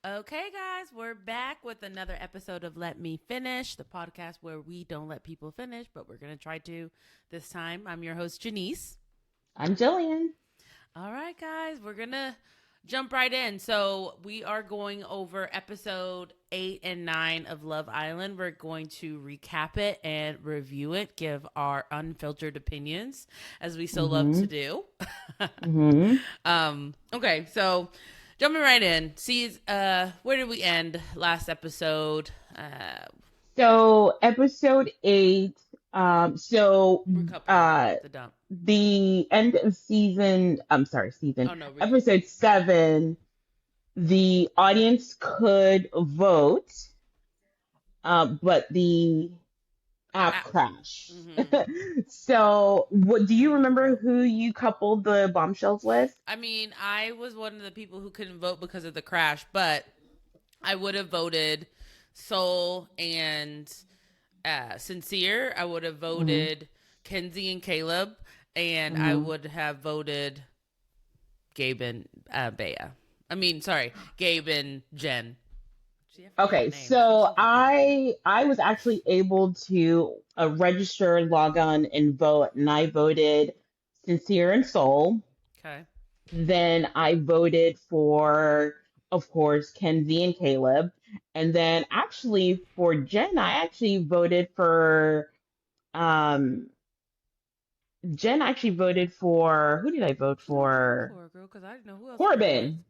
Okay, guys, we're back with another episode of Let Me Finish, the podcast where we don't let people finish, but we're going to try to this time. I'm your host, Janice. I'm Jillian. All right, guys, we're going to jump right in. So, we are going over episode 8 and 9 of Love Island. We're going to recap it and review it, give our unfiltered opinions, as we so love to do. Okay, so jumping right in. See, where did we end last episode? So episode 8. The dump. The end of season. I'm sorry, season. Oh no, Episode 7. The audience could vote, but the app crashed. So, what do you remember? Who you coupled the bombshells with? I mean, I was one of the people who couldn't vote because of the crash, but I would have voted Soul and Sincere. I would have voted Kenzie and Caleb, and I would have voted Gabe and Bea. Gabe and Jen. Okay, so I was actually able to register, log on, and vote, and I voted Sincere and Soul. Okay. Then I voted for, of course, Kenzie and Caleb. And then actually for Jen, I actually voted for Jen actually voted for, who did I vote for? Because I didn't know who else. Corbin.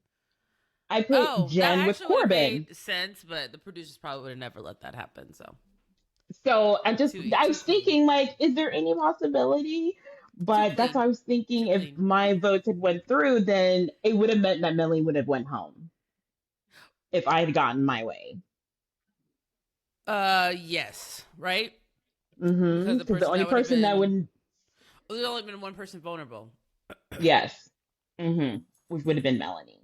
I put Jen with Corbin. Made sense, but the producers probably would have never let that happen. So I was thinking, like, is there any possibility? But that's what I was thinking. If my votes had went through, then it would have meant that Melanie would have went home if I had gotten my way. Yes, right. Because the only person that would. There's only been one person vulnerable. Yes. Which would have been Melanie.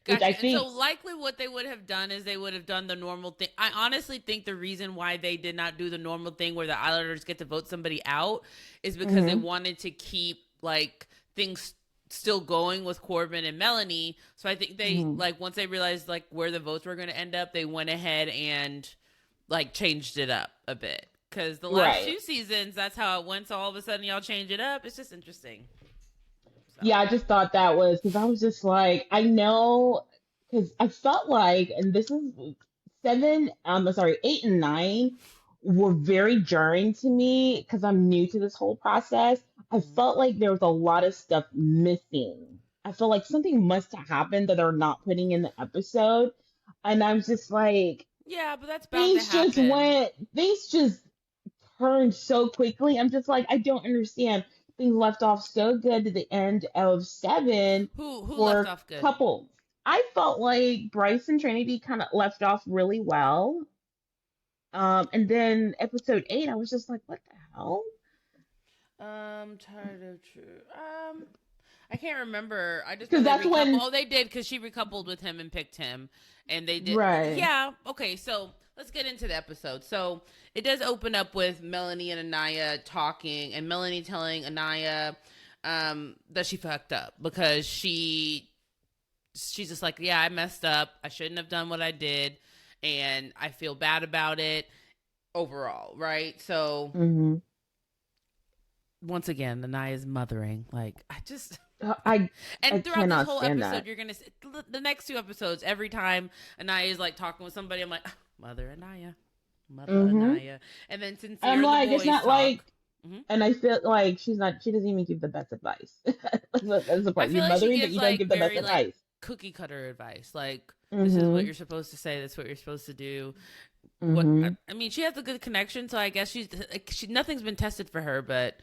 Gotcha. I think... So likely what they would have done is they would have done the normal thing. I honestly think the reason why they did not do the normal thing where the Islanders get to vote somebody out is because they wanted to keep like things still going with Corbin and Melanie. So I think they like once they realized like where the votes were going to end up, they went ahead and like changed it up a bit. Because the last 2 seasons, that's how it went. So all of a sudden y'all change it up. It's just interesting. Yeah, I just thought that was because I was just like, I know, because I felt like, and this is 8 and 9 were very jarring to me because I'm new to this whole process. I felt like there was a lot of stuff missing. I feel like something must have happened that they're not putting in the episode. And I was just like, yeah, but that's bound to happen. Things just turned so quickly. I'm just like, I don't understand. Things left off so good at the end of 7. Who left off good? Couple. I felt like Bryce and Trinity kind of left off really well. And then episode 8, I was just like, what the hell? Tired of true. I can't remember. I just because that's when. Oh, they did because she recoupled with him and picked him, and they did. Right. Yeah. Okay. So let's get into the episode. So it does open up with Melanie and Anaya talking, and Melanie telling Anaya that she fucked up because she's just like, yeah, I messed up. I shouldn't have done what I did, and I feel bad about it overall. Right. So once again, Anaya's mothering. Like I throughout cannot this whole stand episode, that. you're gonna the next 2 episodes. Every time Anaya is like talking with somebody, I'm like, Mother Anaya, Anaya, and then Sincere. I'm like, it's not talk. Like, and I feel like she doesn't even give the best advice. That's the part. You're like mothering, but you don't give the best advice. Cookie cutter advice, like this is what you're supposed to say. That's what you're supposed to do. What I mean, she has a good connection, so I guess she nothing's been tested for her, but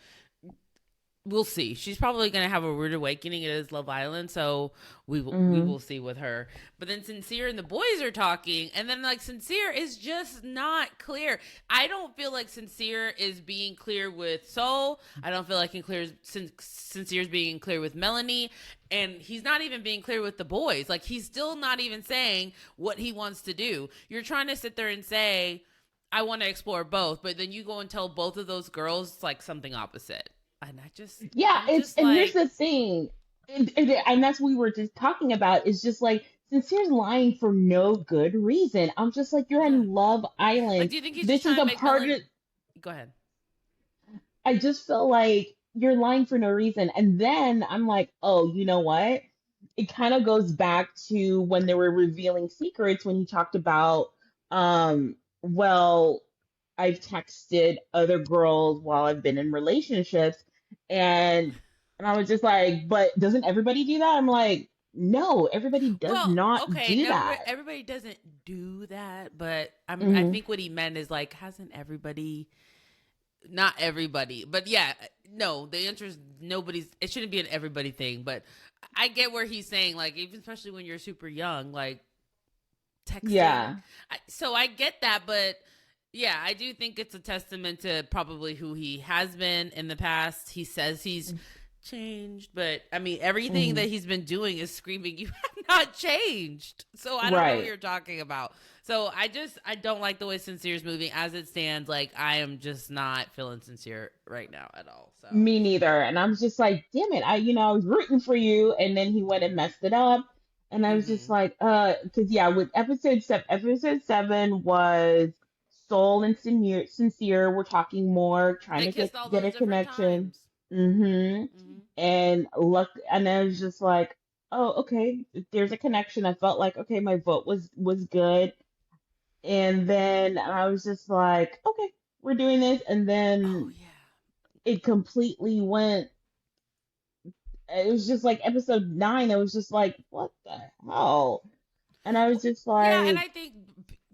we'll see. She's probably going to have a rude awakening. It is Love Island, so we will see with her. But then Sincere and the boys are talking, and then like Sincere is just not clear. I don't feel like Sincere is being clear with Soul. I don't feel like Sincere is being clear with Melanie, and he's not even being clear with the boys. Like he's still not even saying what he wants to do. You're trying to sit there and say, I want to explore both, but then you go and tell both of those girls like something opposite. And here's the thing, and that's what we were just talking about. Is just like Sincere's lying for no good reason. I'm just like, you're Yeah. on Love Like, Island. do you think he's just This is trying to a make part Melanie? of Go ahead. I just feel like you're lying for no reason. And then I'm like, oh, you know what? It kind of goes back to when they were revealing secrets when he talked about, well, I've texted other girls while I've been in relationships, and I was just like, but doesn't everybody do that? I'm like, no, everybody does Well, not okay, do that. everybody doesn't do that, but I Hmm. think what he meant is like, hasn't everybody? Not everybody, but yeah, no. The answer is nobody's. It shouldn't be an everybody thing, but I get where he's saying, like, even especially when you're super young, like texting. Yeah. So I get that, but yeah, I do think it's a testament to probably who he has been in the past. He says he's changed, but I mean, everything Hmm. that he's been doing is screaming, "You have not changed." So I don't know what Right. you're talking about. So I don't like the way Sincere's moving as it stands. Like, I am just not feeling Sincere right now at all. So Me neither. And I was just like, damn it. I was rooting for you. And then he went and messed it up. And I was just mm-hmm. like, because yeah, with episode seven was Soul and Sincere. We're talking more, trying They to kissed all get those a different connection. times. Mm-hmm. Mm-hmm. And look, and I was just like, oh, okay, there's a connection. I felt like, okay, my vote was good. And then I was just like, okay, we're doing this. And Oh then yeah. it completely went it was just like episode 9. It was just like, what the hell? And I was Well, just yeah, and like, I think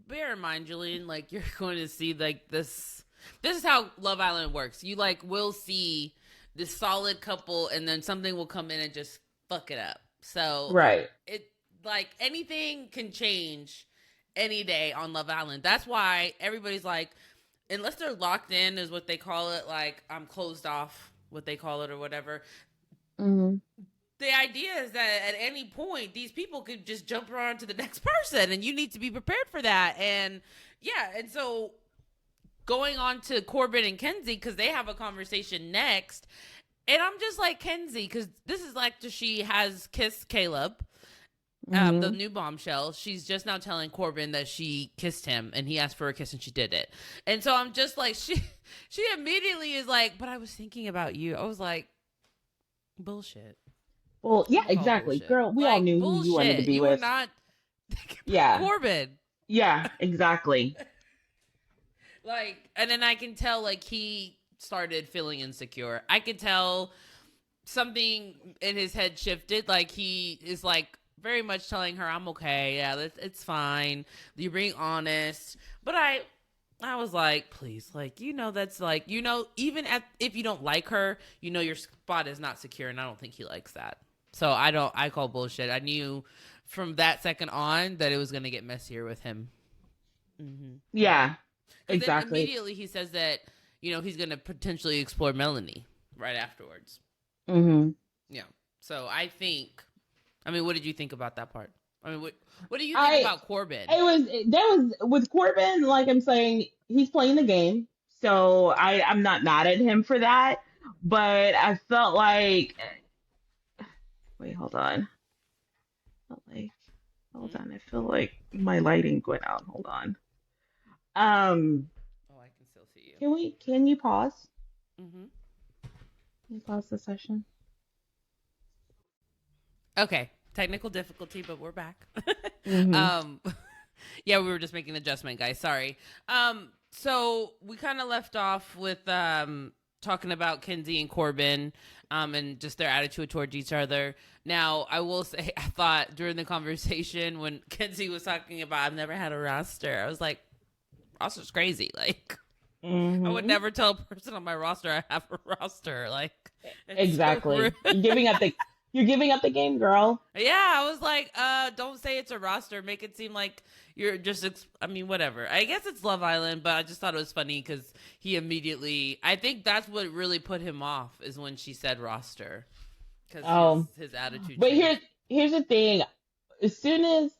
bear in mind, Julian, like you're going to see like this. This is how Love Island works. You like will see this solid couple, and then something will come in and just fuck it up. So right, it like anything can change any day on Love Island. That's why everybody's like, unless they're locked in, is what they call it. Like I'm closed off, what they call it, or whatever. mm-hmm, The idea is that at any point these people could just jump around to the next person, and you need to be prepared for that. And yeah, and so going on to Corbin and Kenzie because they have a conversation next, and I'm just like, Kenzie, because this is like she has kissed Caleb, the mm-hmm. new bombshell. She's just now telling Corbin that she kissed him, and he asked for a kiss, and she did it. And so I'm just like, she immediately is like, but I was thinking about you. I was like, bullshit. Well, I'm yeah, gonna call exactly, bullshit. girl. We all Like knew who you wanted to bullshit. be You were with. not thinking about Yeah, Corbin. yeah, exactly. Like, and then I can tell like he started feeling insecure. I could tell something in his head shifted. Like he is like very much telling her, "I'm okay. Yeah, it's fine. You're being honest." But I was like, please, like, that's like, even if you don't like her, your spot is not secure, and I don't think he likes that. So I call bullshit. I knew from that second on that it was gonna get messier with him. Mm-hmm. Yeah, Because then exactly. immediately he says that he's gonna potentially explore Melanie right afterwards. Mm-hmm. Yeah. So I think, I mean, what did you think about that part? I mean, what do you think I about Corbin? it was there was with Corbin, like I'm saying, he's playing the game, so I'm not mad at him for that. But I felt like, wait, hold on. Felt like, hold Hmm? on. I feel like my lighting went out. Hold on. Um, Oh, I can still see can you pause? you. Hmm. Can you pause the session? Okay, technical difficulty, but we're back. Mm-hmm. um, yeah, we were just making an adjustment, guys. Sorry. So we kind of left off with talking about Kenzie and Corbin, and just their attitude towards each other. Now, I will say, I thought during the conversation when Kenzie was talking about I've never had a roster, I was like, roster's crazy. Like, I would Mm-hmm. never tell a person on my roster I have a roster. Like, it's so rude. Exactly. You're giving up the game, girl. Yeah, I was like, don't say it's a roster. Make it seem like you're just, I mean, whatever. I guess it's Love Island, but I just thought it was funny because he immediately, I think that's what really put him off is when she said roster because his, Um, his attitude but changed. here's the thing. As soon as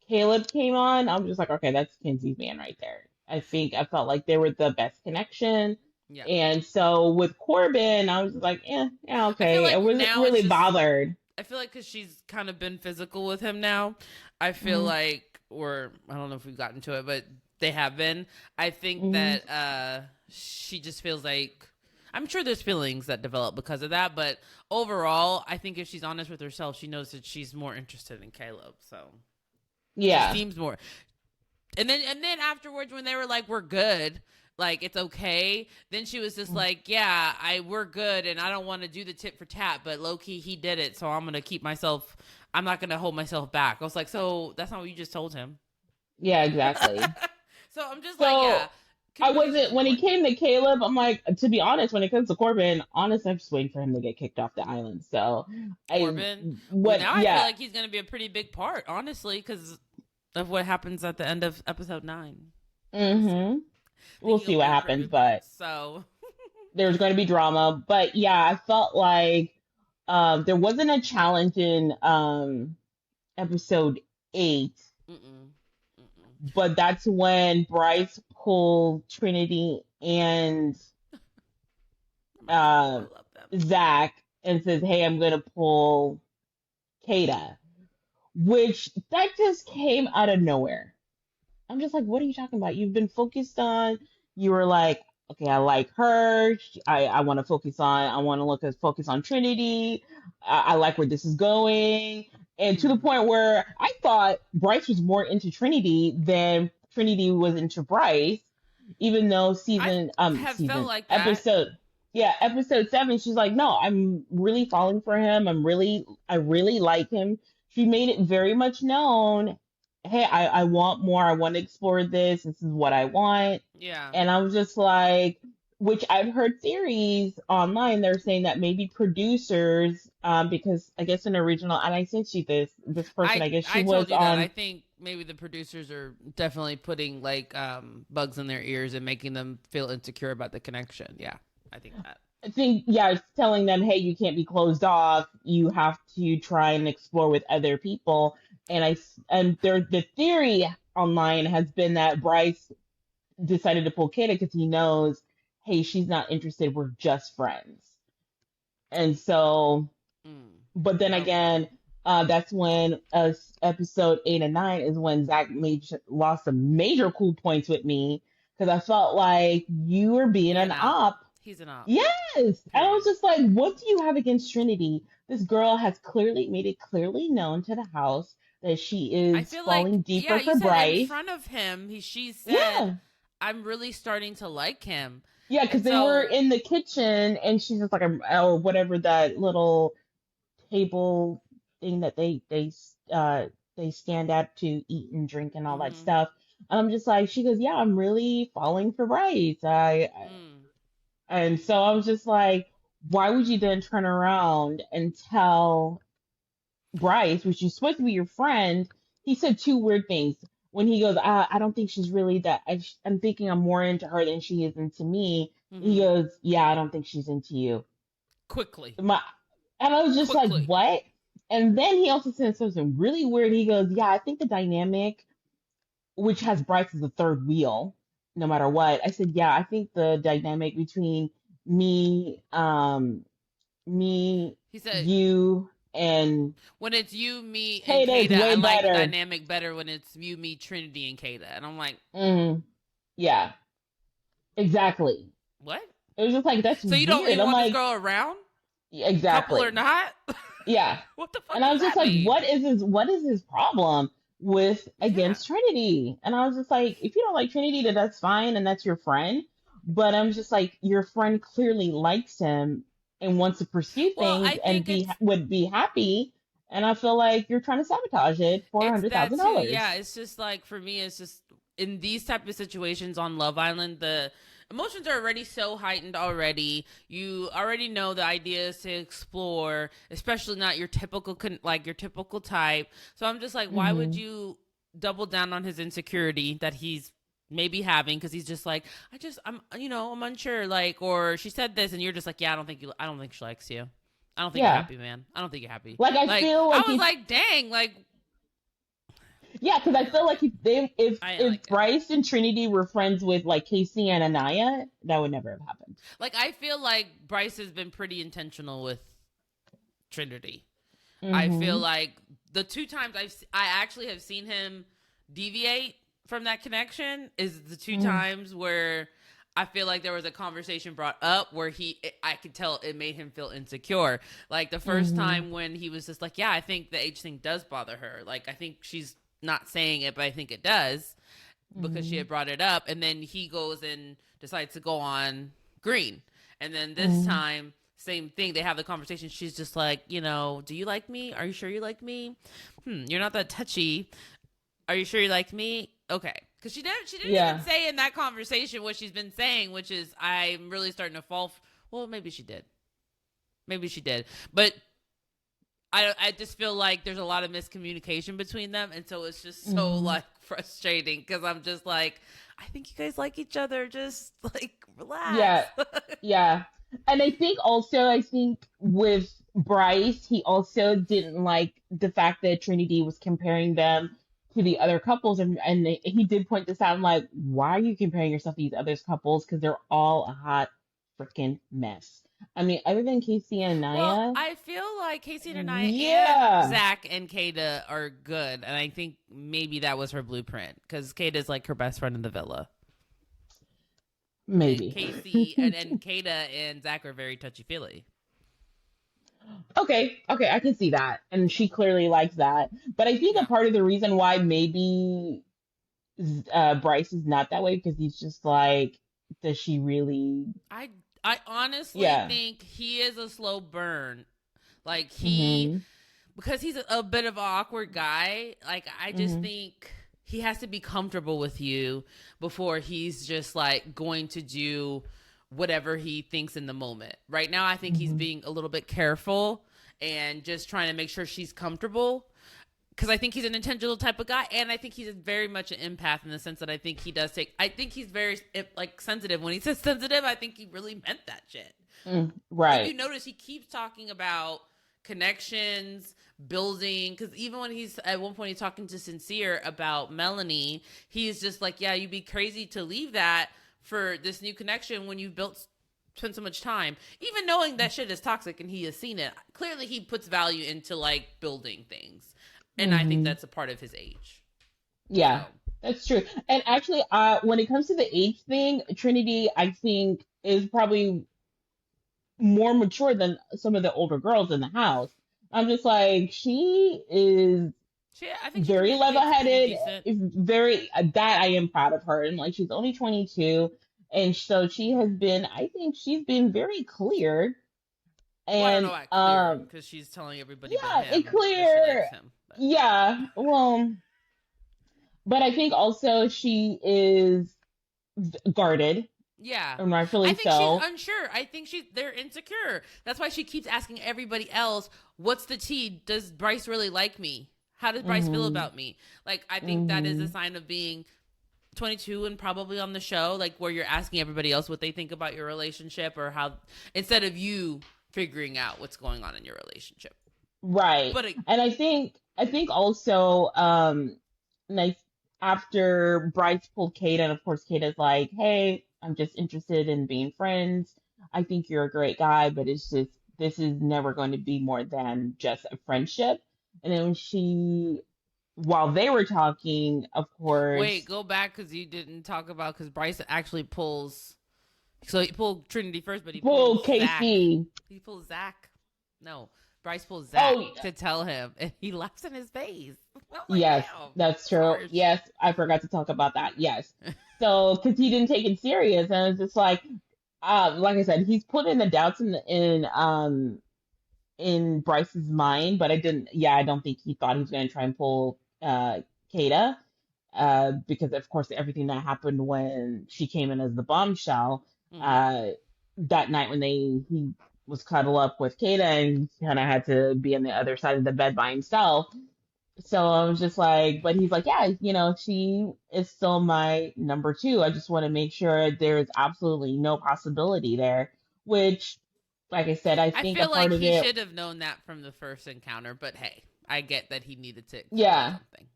Caleb came on, I'm just like, okay, that's Kenzie's man right there. I felt like they were the best connection. Yeah. And so with Corbin, I was like, yeah, I feel okay. I like wasn't now it's really just, bothered. I feel like because she's kind of been physical with him now, I feel Mm-hmm. like, or I don't know if we've gotten to it, but they have been. I think Mm-hmm. that she just feels like, I'm sure there's feelings that develop because of that, but overall, I think if she's honest with herself, she knows that she's more interested in Caleb. So she Yeah. seems more. And then afterwards, when they were like, "We're good," like it's okay. Then she was just like, "Yeah, we're good, and I don't want to do the tit for tat, but low key he did it, so I'm gonna keep myself. I'm not gonna hold myself back." I was like, "So that's not what you just told him." Yeah, exactly. So I'm just like, So yeah, I communication is wasn't when it important. came to Caleb. I'm like, to be honest, when it comes to Corbin, honestly, I'm just waiting for him to get kicked off the island. So I Corbin. Well, what? now I feel Yeah. like he's gonna be a pretty big part, honestly, because of what happens at the end of episode 9. We'll see. Mm-hmm. I think We'll he'll see what be a pretty happens, big part. but So, there's going to be drama. But yeah, I felt like there wasn't a challenge in episode 8, mm-mm, mm-mm. but that's when Bryce pulled Trinity and They're my couple. uh, I love them. Zach and says, "Hey, I'm gonna pull Kata," which that just came out of nowhere. I'm just like, what are you talking about? You've been focused on. You were like, okay, I like her. I want to focus on. I want to focus on Trinity. I like where this is going, and to the Mm. point where I thought Bryce was more into Trinity than Trinity was into Bryce, even though I have felt season like that. episode yeah, episode 7, she's like, no, I'm really falling for him. I really like him. She made it very much known, hey, I want more. I want to explore this. This is what I want. Yeah. And I was just like, which I've heard theories online. They're saying that maybe producers, because I guess in original, and I sent you this person. I guess she I told was you that. I on. think maybe the producers are definitely putting like bugs in their ears and making them feel insecure about the connection. Yeah. I think that. I think, yeah, it's telling them, hey, you can't be closed off. You have to try and explore with other people. And the theory online has been that Bryce decided to pull Kata because he knows, hey, she's not interested. We're just friends. And so, Mm. but then Okay. again, that's when episode 8 and 9 is when Zach lost some major cool points with me because I felt like you were being He an an op. op. He's an op. Yes. And I was Period. just like, what do you have against Trinity? This girl has clearly made it clearly known to the house that she I is feel like, falling yeah, deeper you for said in Bryce. front of him, she said, Yeah. I'm really starting to like him. Yeah, because And they were so in the kitchen and she's just like, or whatever that little table thing that they stand at to eat and drink and all that mm-hmm, stuff. And I'm just like, she goes, yeah, I'm really falling for Bryce. mm, And so I was just like, why would you then turn around and tell Bryce, which is supposed to be your friend? He said two weird things. When he goes, I don't think she's really that. I'm thinking I'm more into her than she is into me. He mm-hmm. goes, yeah, I don't think she's into you. Quickly. My, and I was just like, Quickly. what? And then he also said something really weird. He goes, yeah, I think the dynamic, which has Bryce as the third wheel, no matter what. I said, yeah, I think the dynamic between me, me, He said, you, and when it's you, me, and Kata is Kata, I way like the better. dynamic better when it's you, me, Trinity, and Kata. And I'm like, Mm, yeah, exactly. what? It was just like, that's So you don't weird. even I'm want this like, girl around? yeah, Couple or exactly. not? Yeah. What the fuck And I does was just that like, mean? what is his problem with Yeah. against Trinity? And I was just like, if you don't like Trinity, then that's fine and that's your friend. But I'm just like, your friend clearly likes him and wants to pursue Well, things I and think be would be happy. And I feel like you're trying to sabotage it for a it's hundred that thousand too. Yeah, dollars. it's just like for me, it's just in these type of situations on Love Island, the emotions are already so heightened already. You already know the idea is to explore, especially not your typical like your typical type. So I'm just like, why would Hmm. you double down on his insecurity that he's maybe having because he's just like I'm unsure like or she said this and you're just like yeah I don't think she likes you. I don't think you're Yeah. happy, man. I don't think you're happy. Like I Like feel I like was if like, dang, like yeah, because I I didn't feel like it. like I didn't if like it. Bryce and Trinity were friends with like Casey and Anaya, that would never have happened. Like I feel like Bryce has been pretty intentional with Trinity. I feel Mm-hmm. like the two times I actually have seen him deviate from that connection is the two Mm-hmm. times where I feel like there was a conversation brought up where I could tell it made him feel insecure. Like the first Mm-hmm. time when he was just like, yeah, I think the age thing does bother her. Like, I think she's not saying it, but I think it does because she Mm-hmm. had brought it up. And then he goes and decides to go on green. And then this Mm-hmm. time, same thing. They have the conversation. She's just like, do you like me? Are you sure you like me? You're not that touchy. Are you sure you like me? Okay. Because she didn't even Yeah. say in that conversation what she's been saying, which is I'm really starting to fall. Well, maybe she did. Maybe she did. But I just feel like there's a lot of miscommunication between them. And so it's just so Mm-hmm. like frustrating because I'm just like, I think you guys like each other. Just like relax. Yeah. Yeah. And I think with Bryce, he also didn't like the fact that Trinity was comparing them to the other couples. And he did point this out. I'm like, why are you comparing yourself to these other couples? Because they're all a hot freaking mess. I mean, other than Casey and Well, Naya, I feel like Casey and I and yeah, Zach and Kata are good, and I think maybe that was her blueprint because Kata's like her best friend in the villa, and maybe. Casey and Kata and Zach are very touchy feely. Okay, okay, I can see that. And she clearly likes that. But I think a Yeah, part of the reason why maybe Bryce is not that way because he's just like, does she really? I I honestly Yeah. think he is a slow burn. Like Mm-hmm. because he's a bit of an awkward guy. Like I just Mm-hmm. think he has to be comfortable with you before he's just like going to do whatever he thinks in the moment. Right now, I think he's Mm-hmm. being a little bit careful and just trying to make sure she's comfortable. Because I think he's an intentional type of guy, and I think he's very much an empath in the sense that I think he does take. I think he's very like sensitive. When he says sensitive, I think he really meant that shit. If you Right. notice, he keeps talking about connections, building. Because even when he's at one point, he's talking to Sincere about Melanie, he's just like, "Yeah, you'd be crazy to leave that for this new connection when you've spent so much time." Even knowing that shit is toxic, and he has seen it. Clearly, he puts value into like building things, and I think Mm-hmm. that's a part of his age. So Yeah, that's true. And actually, when it comes to the age thing, Trinity, I think, is probably more mature than some of the older girls in the house. I'm just like, she is I think she very communicates pretty level-headed, decent. very that I am proud of her. And like, she's only 22, and so she has been. I think she's been very clear. Well, I don't know And about clear because she's telling everybody but yeah, it him that she likes clear. him. But Yeah, well, but I think also she is guarded, yeah, and I rightfully think she's so. unsure. I think they're insecure. That's why she keeps asking everybody else, "What's the tea? Does Bryce really like me? How does Bryce feel Hmm. about me?" Like I think that is a Hmm. sign of being 22 and probably on the show, like where you're asking everybody else what they think about your relationship or how instead of you figuring out what's going on in your relationship. Right. But And I think also like after Bryce pulled Kate, and of course Kate like, "Hey, I'm just interested in being friends. I think you're a great guy, but it's just this is never going to be more than just a friendship." And then while they were talking, of wait, course, go back because you didn't talk about because Bryce actually pulls. So he pulled Trinity first, but he pulls pulled Zach. Casey. He pulls Zach. No, Bryce pulls Zach Oh, to tell him, and he laughs in his face. I'm like, yes, damn, that's it's true. harsh. Yes, I forgot to talk about that. Yes. So, because he didn't take it serious, and it's just like I said, he's put in the doubts in Bryce's mind, but I didn't. Yeah, I don't think he thought he was going to try and pull Kata, because of course everything that happened when she came in as the bombshell, Mm-hmm. uh, that night when he was cuddled up with Kata and kind of had to be on the other side of the bed by himself. So I was just like, but he's like, yeah, she is still my number two. I just want to make sure there's absolutely no possibility there, which, like I said, I I think a feel like part of he it, should have known that from the first encounter, but hey, I get that he needed to explore yeah, something,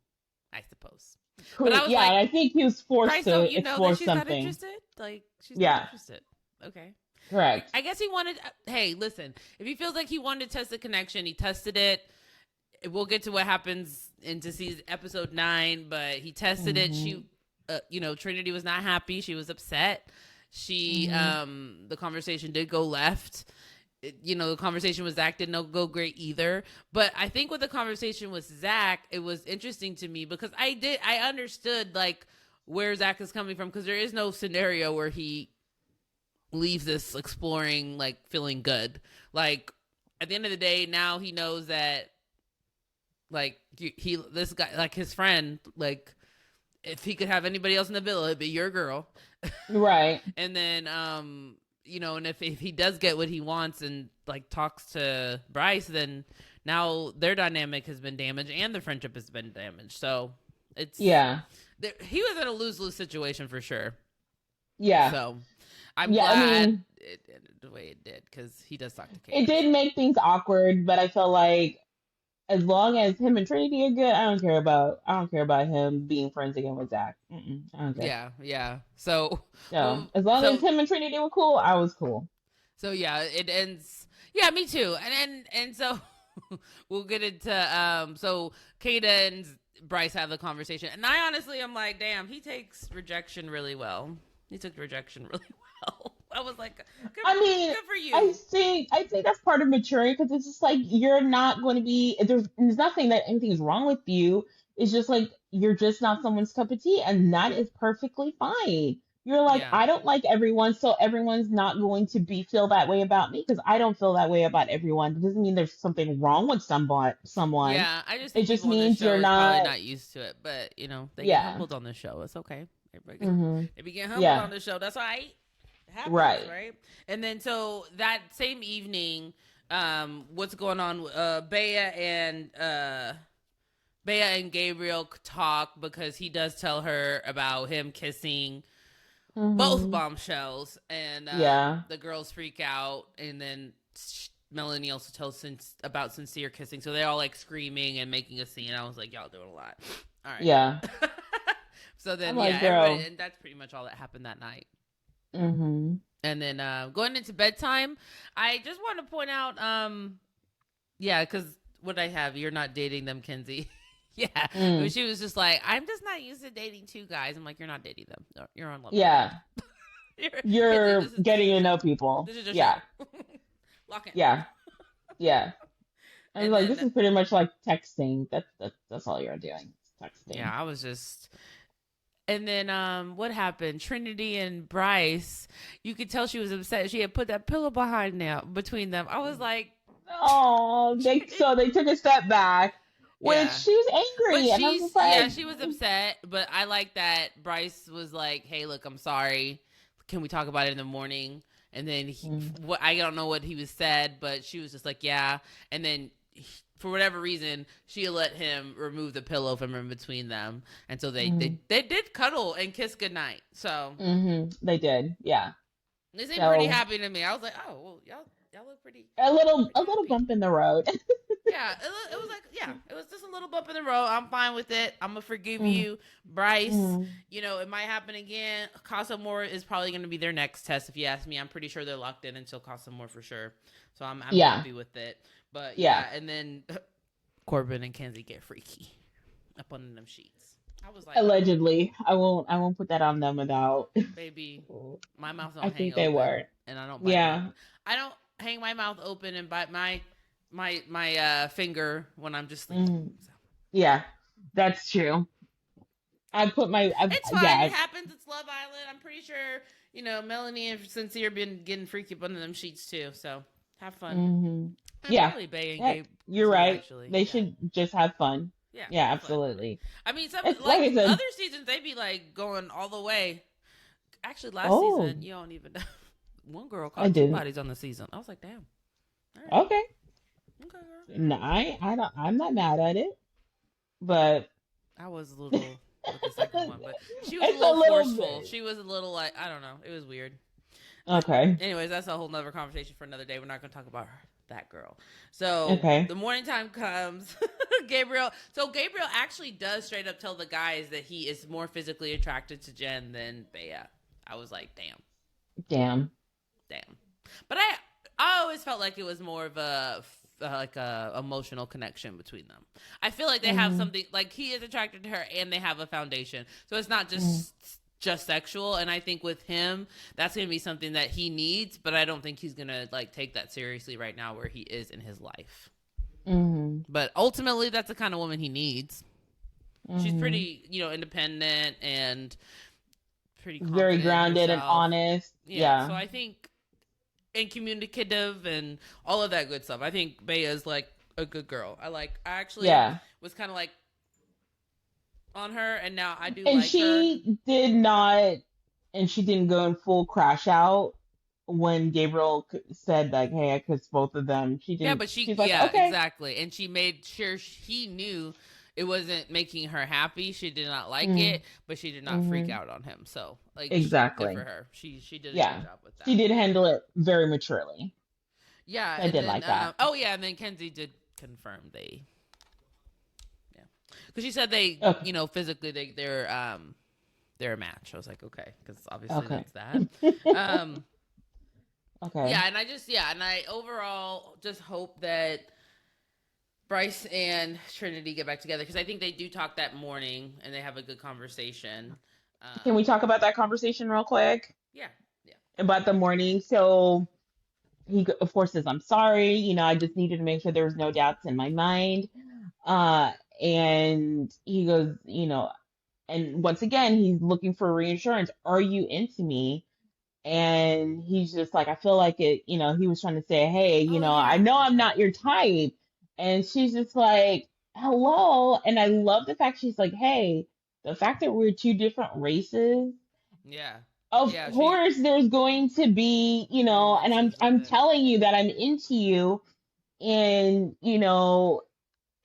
I suppose. But I was yeah, like, and I think he was forced Bryce, don't to you know that explore she's not something. interested? Like, she's not Yeah, interested. Okay. correct. I guess he wanted. Hey, listen. If he feels like he wanted to test the connection, he tested it. we'll get to what happens into season episode 9, but he tested it. She, Trinity was not happy. She was upset. She, the conversation did go left. The conversation with Zach didn't go great either. But I think with the conversation with Zach, it was interesting to me because I understood like where Zach is coming from, because there is no scenario where he leaves this exploring, like feeling good. Like at the end of the day, now he knows that like this guy, like his friend, like if he could have anybody else in the villa, it'd be your girl. Right. And then, and if he does get what he wants and like talks to Bryce, then now their dynamic has been damaged and the friendship has been damaged. So it's, he was in a lose-lose situation for sure. Yeah. So I'm glad it ended the way it did, because he does talk to Kate. It did make things awkward, but I feel like as long as him and Trinity are good, I don't care about him being friends again with Zach. I don't care. Yeah. So as long as him and Trinity were cool, I was cool. So yeah, it ends. Yeah, me too. And so we'll get into so Kata and Bryce have the conversation, and I honestly am like, damn, he takes rejection really well. He took rejection really well. I was like, good for you. I think that's part of maturing, because it's just like you're not going to be, there's nothing that anything's wrong with you. It's just like you're just not someone's cup of tea, and that is perfectly fine. You're like, I don't like everyone, so everyone's not going to feel that way about me, because I don't feel that way about everyone. It doesn't mean there's something wrong with someone. Yeah, I just think it just means you're probably not used to it, but they get humbled on the show. It's okay. Everybody they get humbled on the show. That's why it happens, right? And then so that same evening, what's going on? Bea and Gabriel talk, because he does tell her about him kissing both bombshells, and the girls freak out, and then Melanie also tells about sincere kissing, so they're all like screaming and making a scene. I was like, y'all doing a lot. All right. Yeah. So then, everybody, and that's pretty much all that happened that night. And then going into bedtime, I just want to point out, because what I have, you're not dating them, Kenzie. But she was just like, I'm just not used to dating two guys. I'm like, you're not dating them. No, you're on love. Yeah. you're getting to know people. This is just lock in. Yeah. I was like, this is pretty much like texting. That's all you're doing. Texting. Yeah, I was just. And then what happened? Trinity and Bryce, you could tell she was upset. She had put that pillow between them. I was like, oh, they took a step back, which she was angry. And I was like, she was upset. But I like that Bryce was like, hey, look, I'm sorry. Can we talk about it in the morning? And then I don't know what he was said, but she was just like, yeah. And then for whatever reason, she let him remove the pillow from in between them, and so they did cuddle and kiss goodnight. So they did, yeah. They seemed pretty happy to me. I was like, oh, well, y'all look pretty. A little bump in the road. It was like, it was just a little bump in the road. I'm fine with it. I'm gonna forgive you, Bryce. It might happen again. Casa Moore is probably gonna be their next test. If you ask me, I'm pretty sure they're locked in until Casa Moore for sure. So I'm happy with it. But and then Corbin and Kenzie get freaky up on them sheets. I was like, allegedly. I won't put that on them without. Baby, my mouth don't I hang think open. They were. And I don't bite I don't hang my mouth open and bite my finger when I'm just sleeping. So. Yeah, that's true. It's fine. It happens. It's Love Island. I'm pretty sure, Melanie and Sincere been getting freaky up under them sheets too. So have fun. Really Bay and Gabe. You're right. Actually. They should just have fun. Yeah, absolutely. Fun. I mean, some like other seasons, they be like going all the way. Actually, last season, you don't even know. One girl caught two bodies on the season. I was like, damn. Right. Okay, girl. No, I'm not mad at it, but I was a little with the second one, but she was a little forceful. She was a little like, I don't know. It was weird. Okay. Anyways, that's a whole nother conversation for another day. We're not going to talk about that girl. So the morning time comes. Gabriel actually does straight up tell the guys that he is more physically attracted to Jen than Bea. I was like, damn. But I always felt like it was more of a like a emotional connection between them. I feel like they have something, like he is attracted to her and they have a foundation. So it's not just sexual. And I think with him, that's going to be something that he needs, but I don't think he's going to like take that seriously right now where he is in his life. But ultimately, that's the kind of woman he needs. She's pretty, independent and pretty confident, very grounded and honest. Yeah. So I think, and communicative and all of that good stuff. I think Bea is like a good girl. I actually was kind of like on her, and now I do and like her. She did not, and she didn't go in full crash out when Gabriel said like, "Hey, I kissed both of them." She didn't. Yeah, but she's like, okay, exactly, and she made sure he knew it wasn't making her happy. She did not like it, but she did not freak out on him. So, like, exactly, good for her. She did a good job with that. She did handle it very maturely. Yeah, I did like that. Oh yeah, and then Kenzie did confirm because she said they, physically they're a match. I was like, okay, because obviously that's that. Okay. Yeah, and I overall just hope that Bryce and Trinity get back together because I think they do talk that morning and they have a good conversation. Can we talk about that conversation real quick? Yeah. About the morning. So he, of course, says, "I'm sorry. I just needed to make sure there was no doubts in my mind." And he goes, and once again, he's looking for reassurance. Are you into me? And he's just like, I feel like it, he was trying to say, hey, I know I'm not your type. And she's just like, hello. And I love the fact she's like, hey, the fact that we're two different races. Yeah. Of course there's going to be, and I'm telling you that I'm into you. And,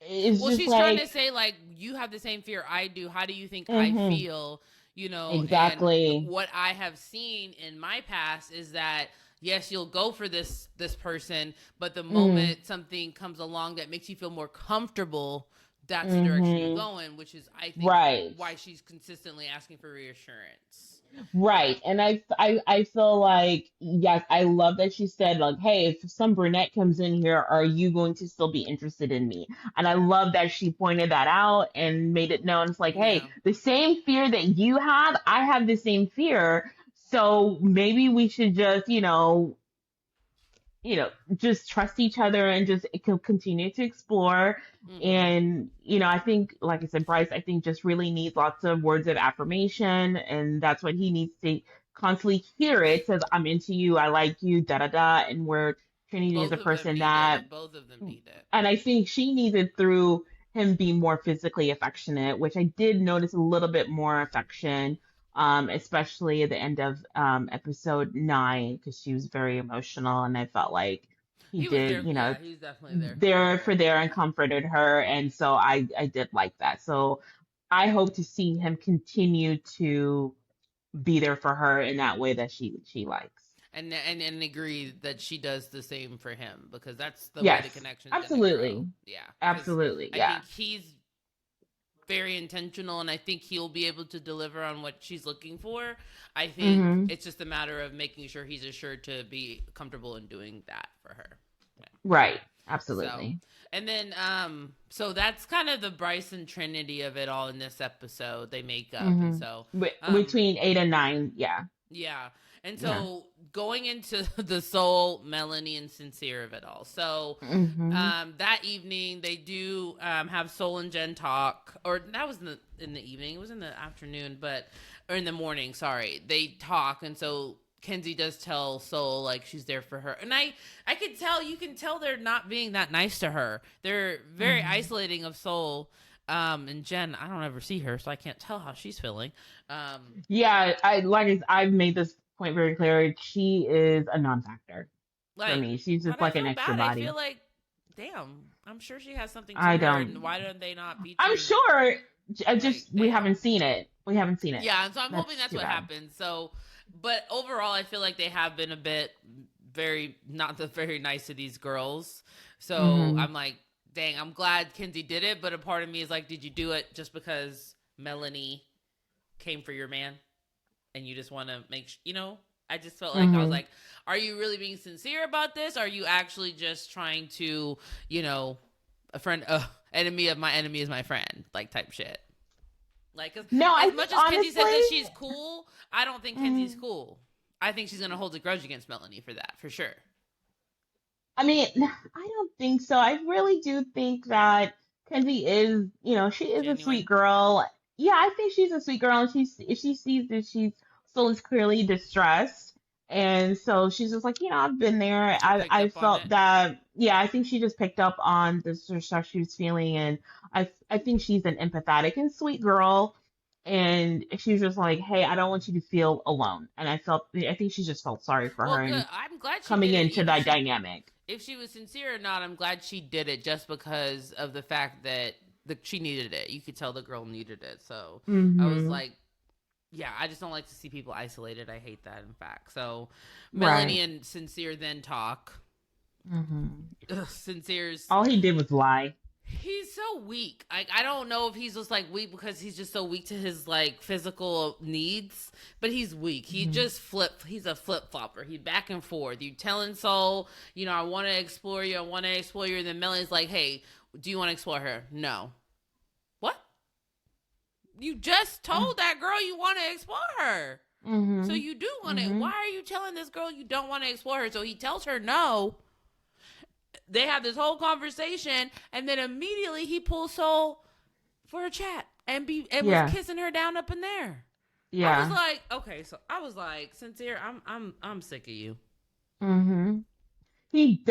it's just she's like, trying to say, like, you have the same fear I do. How do you think I feel? Exactly. And what I have seen in my past is that yes, you'll go for this person, but the moment something comes along that makes you feel more comfortable, that's the direction you're going, which is I think why she's consistently asking for reassurance. Right. And I feel like, yes, I love that she said, like, hey, if some brunette comes in here, are you going to still be interested in me? And I love that she pointed that out and made it known. It's like, hey, the same fear that you have, I have the same fear. So maybe we should just, just trust each other and just continue to explore. And, I think, like I said, Bryce, I think just really needs lots of words of affirmation. And that's what he needs to constantly hear. It says, I'm into you. I like you, da, da, da. And where Trinity is a person that both of them need it. And I think she needs it through him being more physically affectionate, which I did notice a little bit more affection. Especially at the end of episode 9, because she was very emotional, and I felt like he did, he's definitely there and comforted her, and so I did like that. So I hope to see him continue to be there for her in that way that she likes. And agree that she does the same for him, because that's the way the connection. Absolutely. Yeah. Absolutely. I think he's very intentional, and I think he'll be able to deliver on what she's looking for. I think it's just a matter of making sure he's assured to be comfortable in doing that for her. Yeah. Right. Absolutely. So, and then, so that's kind of the Bryce and Trinity of it all in this episode. They make up, and so between 8 and 9, yeah. And so going into the Soul, Melanie, and Sincere of it all. So that evening they do have Soul and Jen talk, or that was in the evening. It was in the afternoon, or in the morning. Sorry, they talk, and so Kenzie does tell Soul like she's there for her, and I could tell, you can tell they're not being that nice to her. They're very isolating of Soul. And Jen, I don't ever see her, so I can't tell how she's feeling. I've made this point very clear. She is a non-factor for me. She's just like an extra body. I feel like, damn, I'm sure she has something to her. And why don't they not beat I'm sure. We haven't seen it. Yeah, and so I'm hoping that's what happens. So, but overall, I feel like they have been a bit not very nice to these girls. So I'm like, dang, I'm glad Kenzie did it, but a part of me is like, did you do it just because Melanie came for your man? And you just want to make I just felt like I was like, are you really being sincere about this? Or are you actually just trying to, enemy of my enemy is my friend, like type shit. Like, No, I as think much as Kenzie said that honestly, she's cool, I don't think Kenzie's cool. I think she's gonna hold a grudge against Melanie for that, for sure. I mean, I don't think so. I really do think that Kenzie is, she is a sweet Genuine. girl. Yeah, I think she's a sweet girl, and if she sees that she's still is clearly distressed, and so she's just like, I've been there. She picked I up on felt it. that. Yeah, I think she just picked up on the sort of stuff she was feeling, and I think she's an empathetic and sweet girl. And she was just like, "Hey, I don't want you to feel alone." And I think she just felt sorry for Well, her good. and I'm glad she coming did it. into Even that dynamic. if she was sincere or not, I'm glad she did it just because of the fact that she needed it. You could tell the girl needed it. So I was Mm-hmm. like, yeah, I just don't like to see people isolated. I hate that, in fact. So Melanie Right. and Sincere then talk. Mm-hmm. Sincere's All he did was lie. he's so weak. Like, I don't know if he's just like weak because he's just so weak to his like physical needs, but he's weak. He Mm-hmm. just he's a flip flopper. He back and forth. You telling Soul, I want to explore you. I want to explore you. And then Melanie's like, hey, do you want to explore her? No. What? You just told that girl you want to explore her. So Mm-hmm. you do want to. Mm-hmm. Why are you telling this girl you don't want to explore her? So he tells her no. They have this whole conversation, and then immediately he pulls Soul for a chat and was Yeah. kissing her down up in there. I was Yeah. like, okay, so I was like, Sincere, I'm sick of you. Mm-hmm. He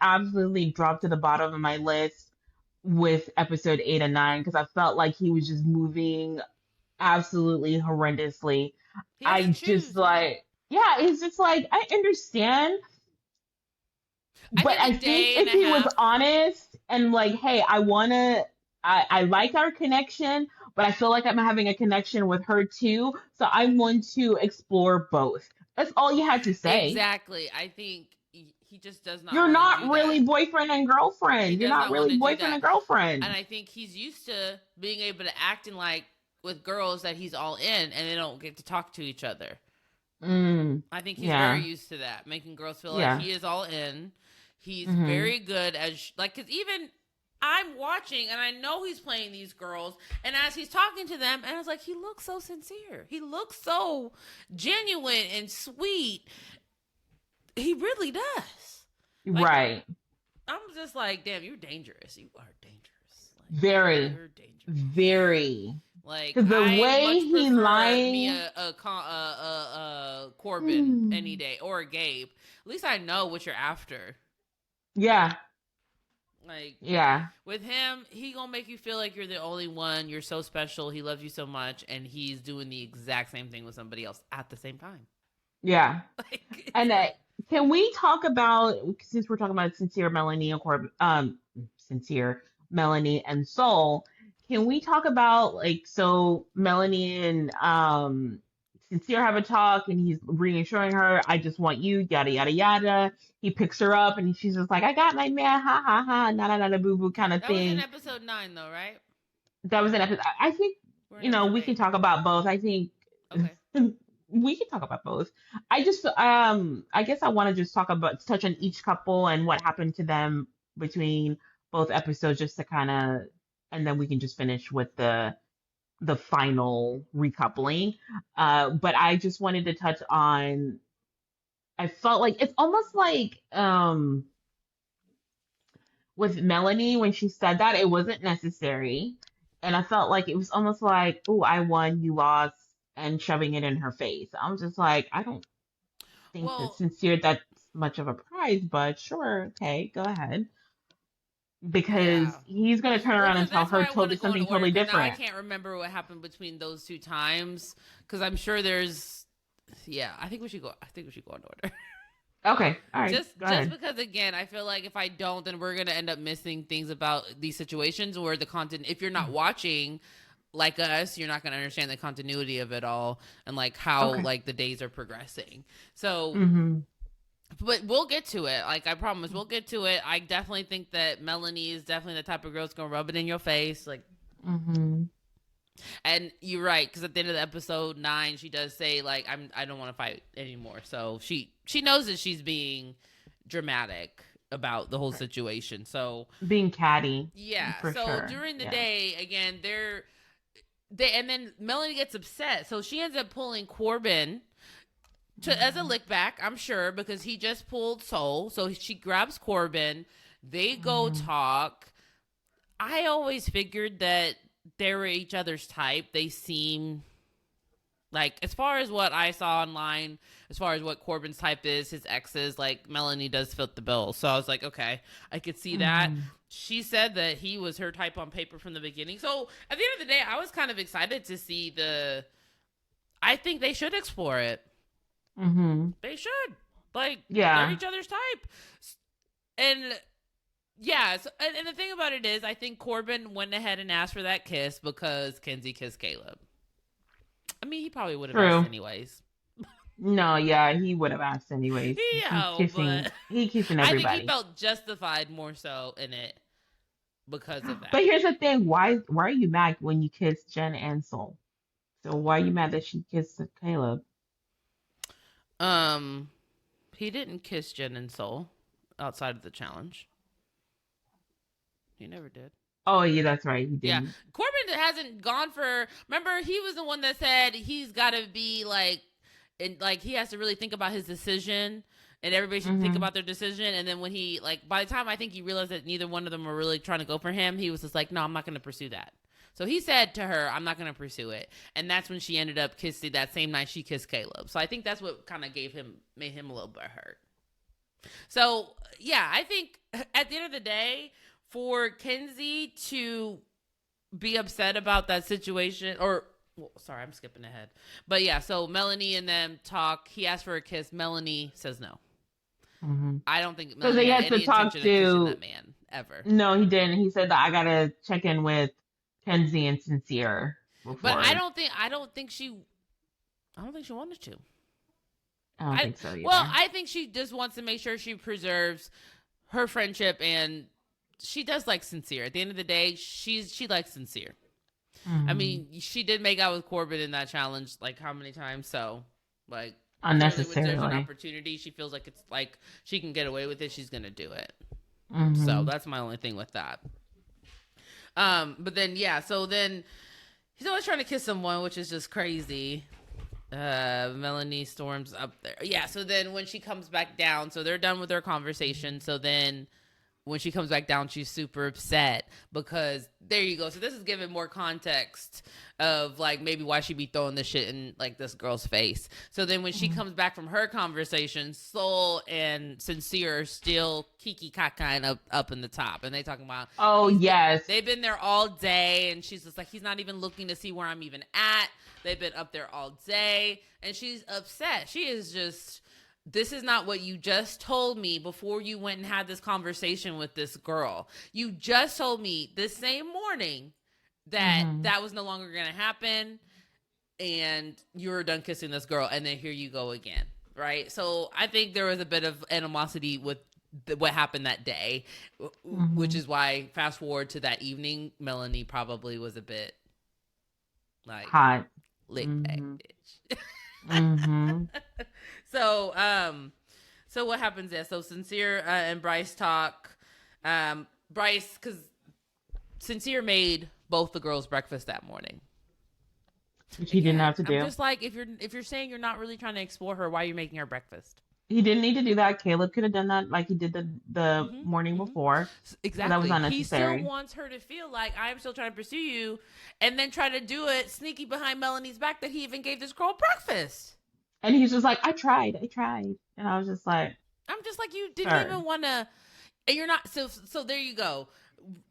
absolutely dropped to the bottom of my list with episode 8 and 9 because I felt like he was just moving absolutely horrendously. He has I to just choose, yeah. like, yeah, it's just like, I understand. I But think I a think day and if a he was half. honest and like, hey, I like our connection, but I feel like I'm having a connection with her too. So I want to explore both. That's all you had to say. Exactly. I think he just does not You're want to not do really that. boyfriend and He girlfriend. You're does not not want really to do boyfriend and that. And girlfriend. I think he's used to being able to acting like with girls that he's all in and they don't get to talk to each other. Mm, I think he's very yeah. used to that, making girls feel like Yeah. he is all in. He's Hmm. very good as like, cause even I'm watching and I know he's playing these girls, and as he's talking to them, and I was like, he looks so sincere. He looks so genuine and sweet. He really does. Like, Right. I'm just like, damn, you're dangerous. You are dangerous. Like, Very. you're dangerous. Very. Like, Because the I way much he prefer me lying. a Corbin any day, or a Gabe. At least I know what you're after. Yeah. Like, Yeah. with him, he gonna make you feel like you're the only one. You're so special. He loves you so much, and he's doing the exact same thing with somebody else at the same time. Yeah. Like, it's And like, can we talk about, since we're talking about sincere Melanie and Soul, can we talk about like, so Melanie and sincere have a talk and he's reassuring her, I just want you, yada yada yada. He picks her up and she's just like, I got my man, ha ha ha, na na na na boo boo kind of that was in thing. episode 9, though, right? That was an episode. I think, We're in episode we can 8. talk about both. I think Okay. we can talk about both. I guess I want to just touch on each couple and what happened to them between both episodes just to kind of, and then we can just finish with the final recoupling. But I just wanted to touch on, I felt like it's almost like with Melanie when she said that it wasn't necessary. And I felt like it was almost like, oh, I won, you lost, and shoving it in her face. I'm just like, I don't think that Well, sincere that's much of a prize, but sure, okay, go ahead. Because yeah. he's gonna turn Well, around and because tell that's her why I want totally to go in something order. totally Because now I different. can't remember what happened between those 2 times. Because I'm sure there's, yeah. I think we should go. I think we should go in order. Okay, all right, just go just ahead. because, again, I feel like if I don't, then we're gonna end up missing things about these situations where the content. If you're not watching like us, you're not gonna understand the continuity of it all and like how Okay. like the days are progressing. So, Mm-hmm. but we'll get to it. Like, I promise, we'll get to it. I definitely think that Melanie is definitely the type of girl that's gonna rub it in your face. Like, Mm-hmm. And you're right, because at the end of the episode 9, she does say like, I don't want to fight anymore. So she knows that she's being dramatic about the whole situation. So being catty, yeah. for So sure. during the day, again, and then Melanie gets upset, so she ends up pulling Corbin as a lick back, I'm sure, because he just pulled Soul. So she grabs Corbin. They go talk. I always figured that they were each other's type. They seem like, as far as what I saw online, as far as what Corbin's type is, his exes, like Melanie does fit the bill. So I was like, okay, I could see that. She said that he was her type on paper from the beginning. So at the end of the day, I was kind of excited to see I think they should explore it. They should. Like, they're each other's type. And yeah, so, and the thing about it is, I think Corbin went ahead and asked for that kiss because Kenzie kissed Caleb. I mean, he probably would have asked anyways. No, yeah, he would have asked anyways. Yeah, he's kissing everybody. I think he felt justified more so in it because of that. But here's the thing: why are you mad when you kissed Jen and Soul? So why are you mad that she kissed Caleb? He didn't kiss Jen and Soul outside of the challenge. He never did. Oh, yeah, that's right. He didn't. Yeah. Corbin hasn't gone for... Remember, he was the one that said he's got to be like... And like, he has to really think about his decision, and everybody should think about their decision. And then when he, like, by the time I think he realized that neither one of them were really trying to go for him, he was just like, no, I'm not going to pursue that. So he said to her, I'm not going to pursue it. And that's when she ended up kissing, that same night she kissed Caleb. So I think that's what kind of made him a little bit hurt. So, yeah, I think at the end of the day, for Kenzie to be upset about that situation, sorry, I'm skipping ahead. But yeah, so Melanie and them talk. He asked for a kiss. Melanie says no. I don't think Melanie had any intention of kissing that man ever. No, he didn't. He said that I gotta check in with Kenzie and Sincere before. But I don't think she wanted to. I don't think so either. Well, I think she just wants to make sure she preserves her friendship, and she does like Sincere. At the end of the day, she likes Sincere. I mean, she did make out with Corbin in that challenge, like, how many times? So, like, unnecessarily. When there's an opportunity, she feels like it's like she can get away with it, she's gonna do it. So that's my only thing with that. But then so then he's always trying to kiss someone, which is just crazy. Melanie storms up there. Yeah, so then when she comes back down, so they're done with their conversation. So then when she comes back down, she's super upset because there you go. So this is giving more context of like maybe why she'd be throwing this shit in like this girl's face. So then when she comes back from her conversation, Soul and Sincere are still kiki kaka up in the top, and they talking about, oh yes, they've been there all day, and she's just like, he's not even looking to see where I'm even at. They've been up there all day, and she's upset. She is just, this is not what you just told me before you went and had this conversation with this girl. You just told me this same morning that that was no longer going to happen, and you were done kissing this girl, and then here you go again, right? So I think there was a bit of animosity with what happened that day, which is why, fast forward to that evening, Melanie probably was a bit like hot. Lick that bitch. So what happens there? So Sincere and Bryce talk. Bryce, because Sincere made both the girls breakfast that morning, which he didn't have to do. I'm just like, if you're saying you're not really trying to explore her, why are you making her breakfast? He didn't need to do that. Caleb could have done that like he did the morning before. Exactly. That was unnecessary. He still wants her to feel like, I'm still trying to pursue you, and then try to do it sneaky behind Melanie's back that he even gave this girl breakfast. And he's just like, I tried. And I was just like, I'm just like, you didn't even want to, and you're not, so there you go.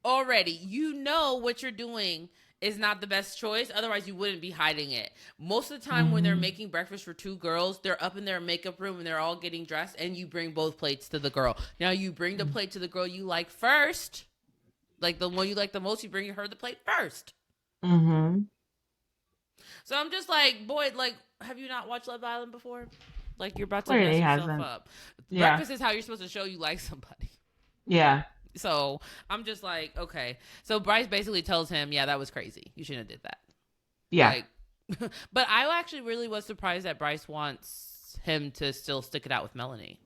Already, you know what you're doing is not the best choice. Otherwise, you wouldn't be hiding it. Most of the time when they're making breakfast for two girls, they're up in their makeup room and they're all getting dressed, and you bring both plates to the girl. Now, you bring the plate to the girl you like first. Like the one you like the most, you bring her the plate first. So I'm just like, boy, like, have you not watched Love Island before? Like, you're about to mess yourself up. Yeah. Breakfast is how you're supposed to show you like somebody. Yeah. So I'm just like, okay. So Bryce basically tells him, yeah, that was crazy. You shouldn't have did that. Yeah. Like, but I actually really was surprised that Bryce wants him to still stick it out with Melanie.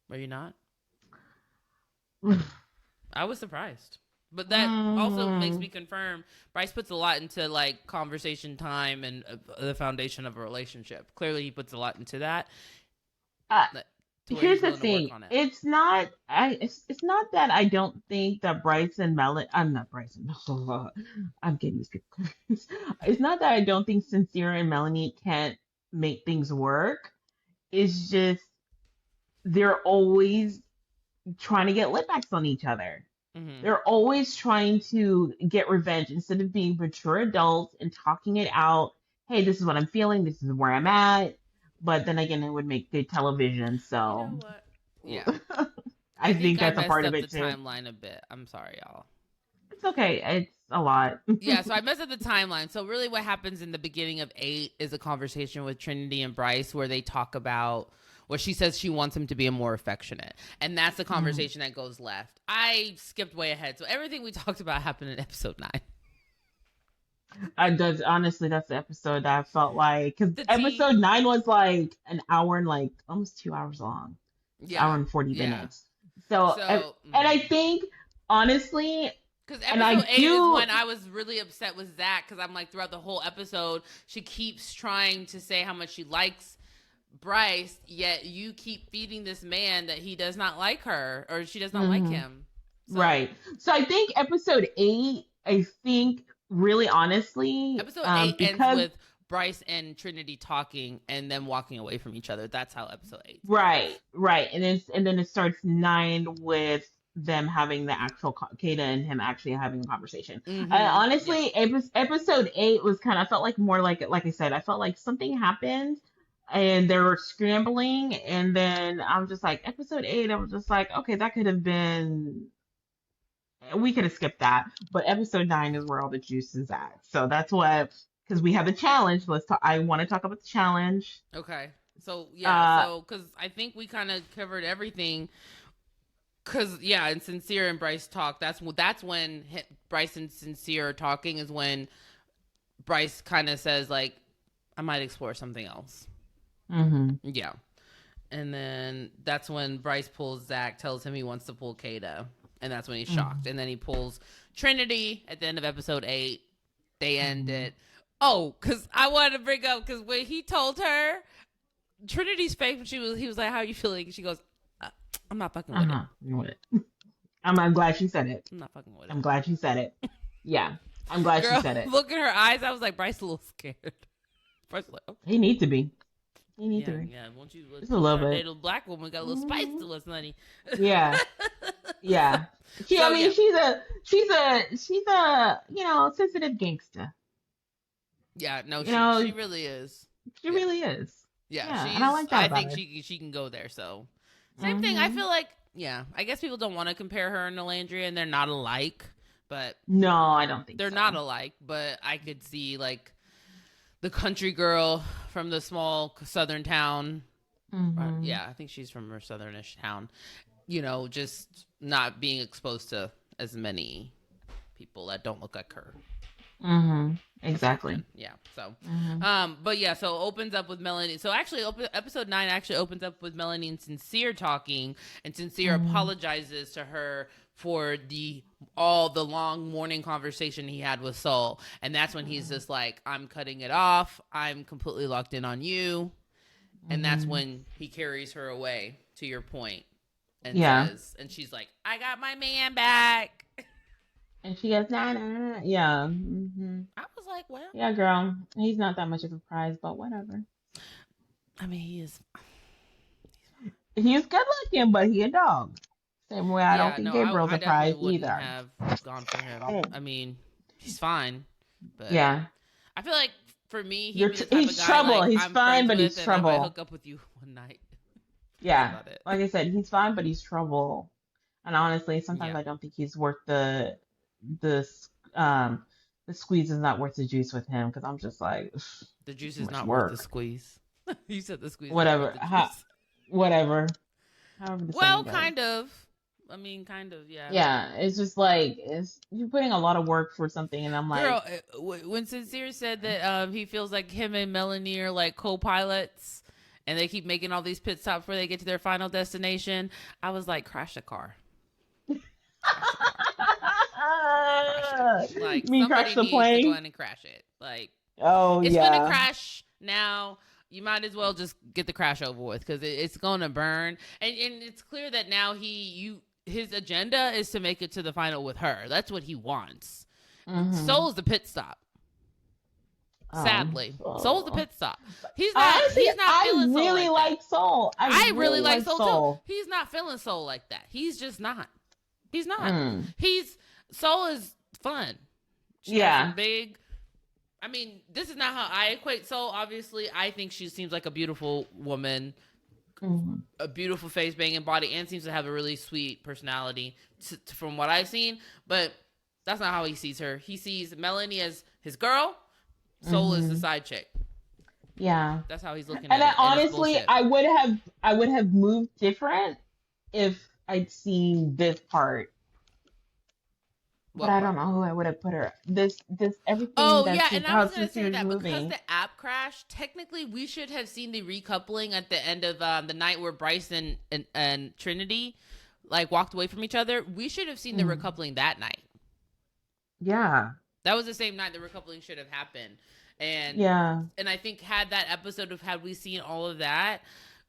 Were you not? I was surprised. But that also makes me confirm Bryce puts a lot into like conversation time and the foundation of a relationship. Clearly, he puts a lot into that. Here's the thing. It's not it's not that I don't think that Bryce and Melanie. I'm not Bryson. I'm getting these people confused. It's not that I don't think Sincere and Melanie can't make things work. It's just they're always trying to get litbacks on each other. Mm-hmm. They're always trying to get revenge instead of being mature adults and talking it out. Hey, this is what I'm feeling. This is where I'm at. But then again, it would make good television. So, you know what? Yeah, I think that's a part of it too. too. Timeline a bit. I'm sorry, y'all. It's okay. It's a lot. Yeah, so I messed up the timeline. So really, what happens in the beginning of 8 is a conversation with Trinity and Bryce where they talk about. Well, she says she wants him to be more affectionate. And that's the conversation that goes left. I skipped way ahead. So everything we talked about happened in episode 9. Honestly, that's the episode that I felt like. Because episode 9 was like an hour and like almost 2 hours long. Yeah. Hour and 40 minutes. So and I think, honestly... Because episode 8 is when I was really upset with Zach. Because I'm like, throughout the whole episode, she keeps trying to say how much she likes Bryce, yet you keep feeding this man that he does not like her or she does not like him. So, right. So I think episode 8, really honestly, episode 8 ends with Bryce and Trinity talking and then walking away from each other. That's how episode 8 starts. Right. And then it starts 9 with them having the actual Kata and him actually having a conversation. Honestly, episode 8 was kind of, felt like more like I said, I felt like something happened and they were scrambling, and then I'm just like, episode 8, I was just like, okay, that could have been, we could have skipped that, but episode 9 is where all the juice is at. So that's what, because we have a challenge. I want to talk about the challenge. Okay. So yeah, because I think we kind of covered everything. Because yeah, and Sincere and Bryce talk. That's when Bryce and Sincere are talking. Is when Bryce kind of says like, I might explore something else. Yeah. And then that's when Bryce pulls Zach, tells him he wants to pull Kata. And that's when he's shocked. And then he pulls Trinity at the end of episode 8. They end it. Oh, because I wanted to bring up, because when he told her, Trinity's face, when he was like, how are you feeling? She goes, I'm not fucking with it. I'm glad she said it. I'm not fucking with it. I'm glad she said it. Yeah. I'm glad she said it. Look at her eyes. I was like, Bryce is a little scared. Bryce was like, okay. He needs to be. Yeah, won't you just a little bit. Little black woman got a little spice to us, honey. Yeah. She's a sensitive gangster. Yeah, no, she really is. She really is. Yeah, and I like that. I think she can go there. So same thing. I feel like I guess people don't want to compare her and Landry, and they're not alike. But no, I don't think they're not alike. But I could see like the country girl from the small southern town. Yeah, I think she's from her southernish town. Just not being exposed to as many people that don't look like her. Exactly. Yeah. So, but yeah, so it opens up with Melanie. So actually, episode 9 actually opens up with Melanie and Sincere talking, and Sincere apologizes to her for all the long morning conversation he had with Soul. And that's when he's just like, I'm cutting it off. I'm completely locked in on you. And that's when he carries her away, to your point. And says, and she's like, I got my man back. And she goes, nah. Yeah. I was like, well. Yeah, girl. He's not that much of a prize, but whatever. I mean, he is. He's good looking, but he a dog. Same way I don't think Gabriel's a prize either. Have gone for him. I mean, he's fine, but yeah, I feel like for me, he's trouble. Like, he's fine, but he's trouble. I might hook up with you one night. Yeah, like I said, he's fine, but he's trouble. And honestly, sometimes I don't think he's worth the squeeze is not worth the juice with him, because I'm just like, the juice is not worth the squeeze. You said the squeeze. Whatever. Whatever. Well, kind of. I mean, kind of, yeah. Yeah, it's just like you're putting a lot of work for something, and I'm like, Girl, when Sincere said that he feels like him and Melanie are like co-pilots, and they keep making all these pit stops before they get to their final destination, I was like, crash the car. Crash the car. Crash it. you Like, mean crash somebody the needs to go plane? in and crash it. Like, Oh it's going to yeah. crash now. You might as well just get the crash over with because it's going to burn. And it's clear that now his agenda is to make it to the final with her. That's what he wants. Soul's the pit stop. Sadly, Soul's the pit stop. He's not. Honestly, He's not I feeling Soul really like Soul. I really like Soul too. He's not feeling Soul like that. He's just not. He's not. Soul is fun. She has some big. I mean, this is not how I equate Soul. Obviously, I think she seems like a beautiful woman, a beautiful face, banging body, and seems to have a really sweet personality from what I've seen. But that's not how he sees her. He sees Melanie as his girl. Soul is the side chick. Yeah, that's how he's looking at it. And honestly, I would have moved different if I'd seen this part. But I don't know who I would have put her. This everything. Oh yeah, and I was gonna say that because the app crashed. Technically, we should have seen the recoupling at the end of the night where Bryce and Trinity like walked away from each other. We should have seen the recoupling that night. Yeah, that was the same night the recoupling should have happened. And and I think had we seen all of that,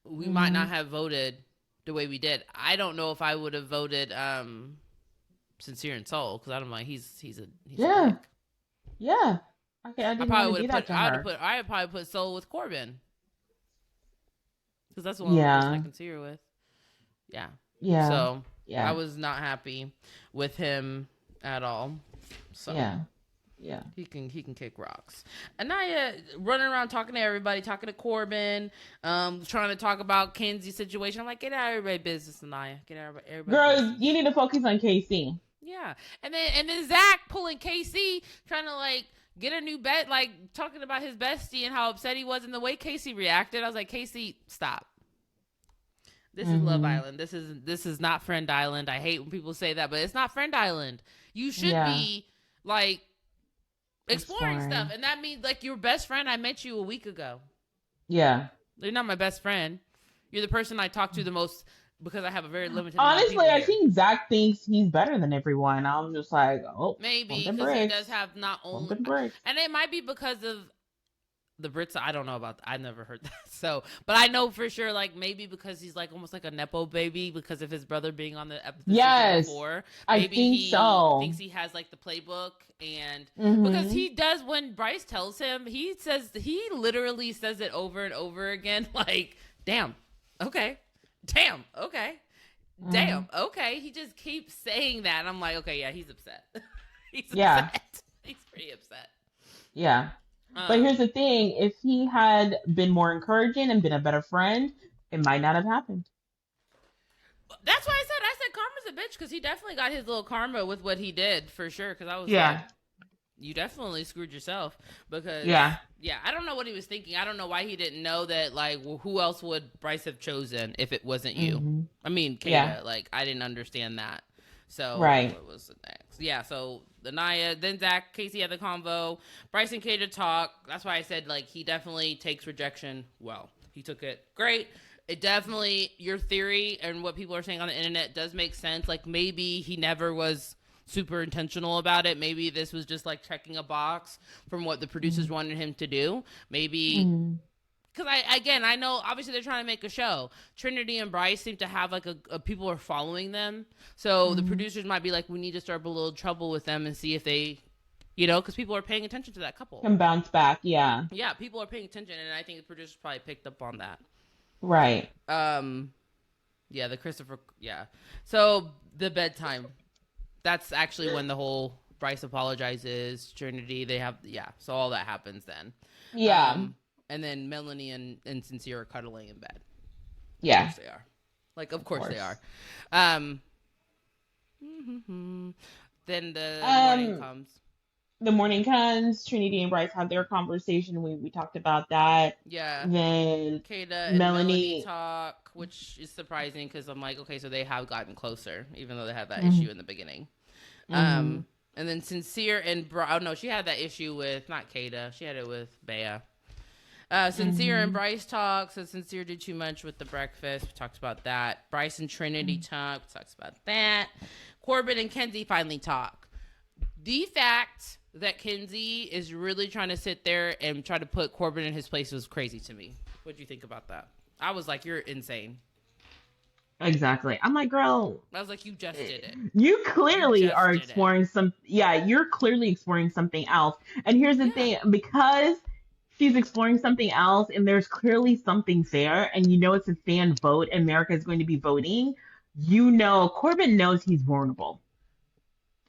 we might not have voted the way we did. I don't know if I would have voted Sincere and Soul because I'm like he's a dick. Yeah. Okay, I probably would have put. I would probably put Soul with Corbin because that's the one person I can see her with. Yeah. So I was not happy with him at all. So yeah, he can kick rocks. Anaya running around talking to everybody, talking to Corbin, trying to talk about Kenzie's situation. I'm like, get out of everybody's business, Anaya. Get out of everybody's Girl, business. You need to focus on KC. Yeah, and then Zach pulling KC, trying to like get a new bet, like talking about his bestie and how upset he was, and the way Casey reacted. I was like, Casey, stop. This is Love Island. This is not Friend Island. I hate when people say that, but it's not Friend Island. You should be like exploring stuff, and that means like your best friend. I met you a week ago. Yeah, you're not my best friend. You're the person I talk to the most because I have a very limited. Honestly, I think Zach thinks he's better than everyone. I'm just like, oh, maybe because he does have not only, and it might be because of the Brits. I don't know about. I've never heard that. So, but I know for sure, like maybe because he's like almost like a nepo baby because of his brother being on the episode before. Maybe I think so. Thinks he has like the playbook, and because he does when Bryce tells him, he literally says it over and over again. Like, damn, okay, damn, okay, damn, okay. He just keeps saying that, and I'm like, okay, yeah, he's upset. He's upset. He's pretty upset. Yeah. But here's the thing, if he had been more encouraging and been a better friend, it might not have happened. That's why I said karma's a bitch, because he definitely got his little karma with what he did, for sure, because I was like, you definitely screwed yourself, because, I don't know what he was thinking. I don't know why he didn't know that, like, well, who else would Bryce have chosen if it wasn't you? I mean, Kata, like, I didn't understand that. So, what was the next? Yeah, so Anaya, then Zach, Casey had the convo. Bryce and Kata talk. That's why I said, like, he definitely takes rejection well. He took it great. It definitely, your theory and what people are saying on the internet does make sense. Like, maybe he never was super intentional about it. Maybe this was just, like, checking a box from what the producers wanted him to do. Maybe... Because I know obviously they're trying to make a show. Trinity and Bryce seem to have like a people are following them, so the producers might be like, we need to start a little trouble with them and see if they, because people are paying attention to that couple. Can bounce back, yeah. Yeah, people are paying attention, and I think the producers probably picked up on that. Right. Yeah, the Christopher. Yeah. So the bedtime. That's actually when the whole Bryce apologizes. Trinity. They have So all that happens then. Yeah. And then Melanie and Sincere are cuddling in bed. Yeah. Of course they are. Like, of course they are. Then the morning comes. the morning comes, Trinity and Bryce have their conversation. We talked about that. Yeah. Then Kata and Melanie Melanie. talk, which is surprising because I'm like, okay, so they have gotten closer, even though they had that Mm-hmm. issue in the beginning. Mm-hmm. And then Sincere and oh no, she had that issue with not Kata, she had it with Bea. Sincere and Mm-hmm. Bryce talk. So Sincere did too much with the breakfast. We talked about that. Bryce and Trinity talks about that. Corbin and Kenzie finally talk. The fact that Kenzie is really trying to sit there and try to put Corbin in his place was crazy to me. What do you think about that? I was like, you're insane. Exactly. I'm like, girl, I was like, you just did it. you clearly just are did it. exploring you're clearly exploring something else. And here's the thing, because she's exploring something else and there's clearly something there, and you know it's a fan vote, and America is going to be voting, you know Corbin knows he's vulnerable.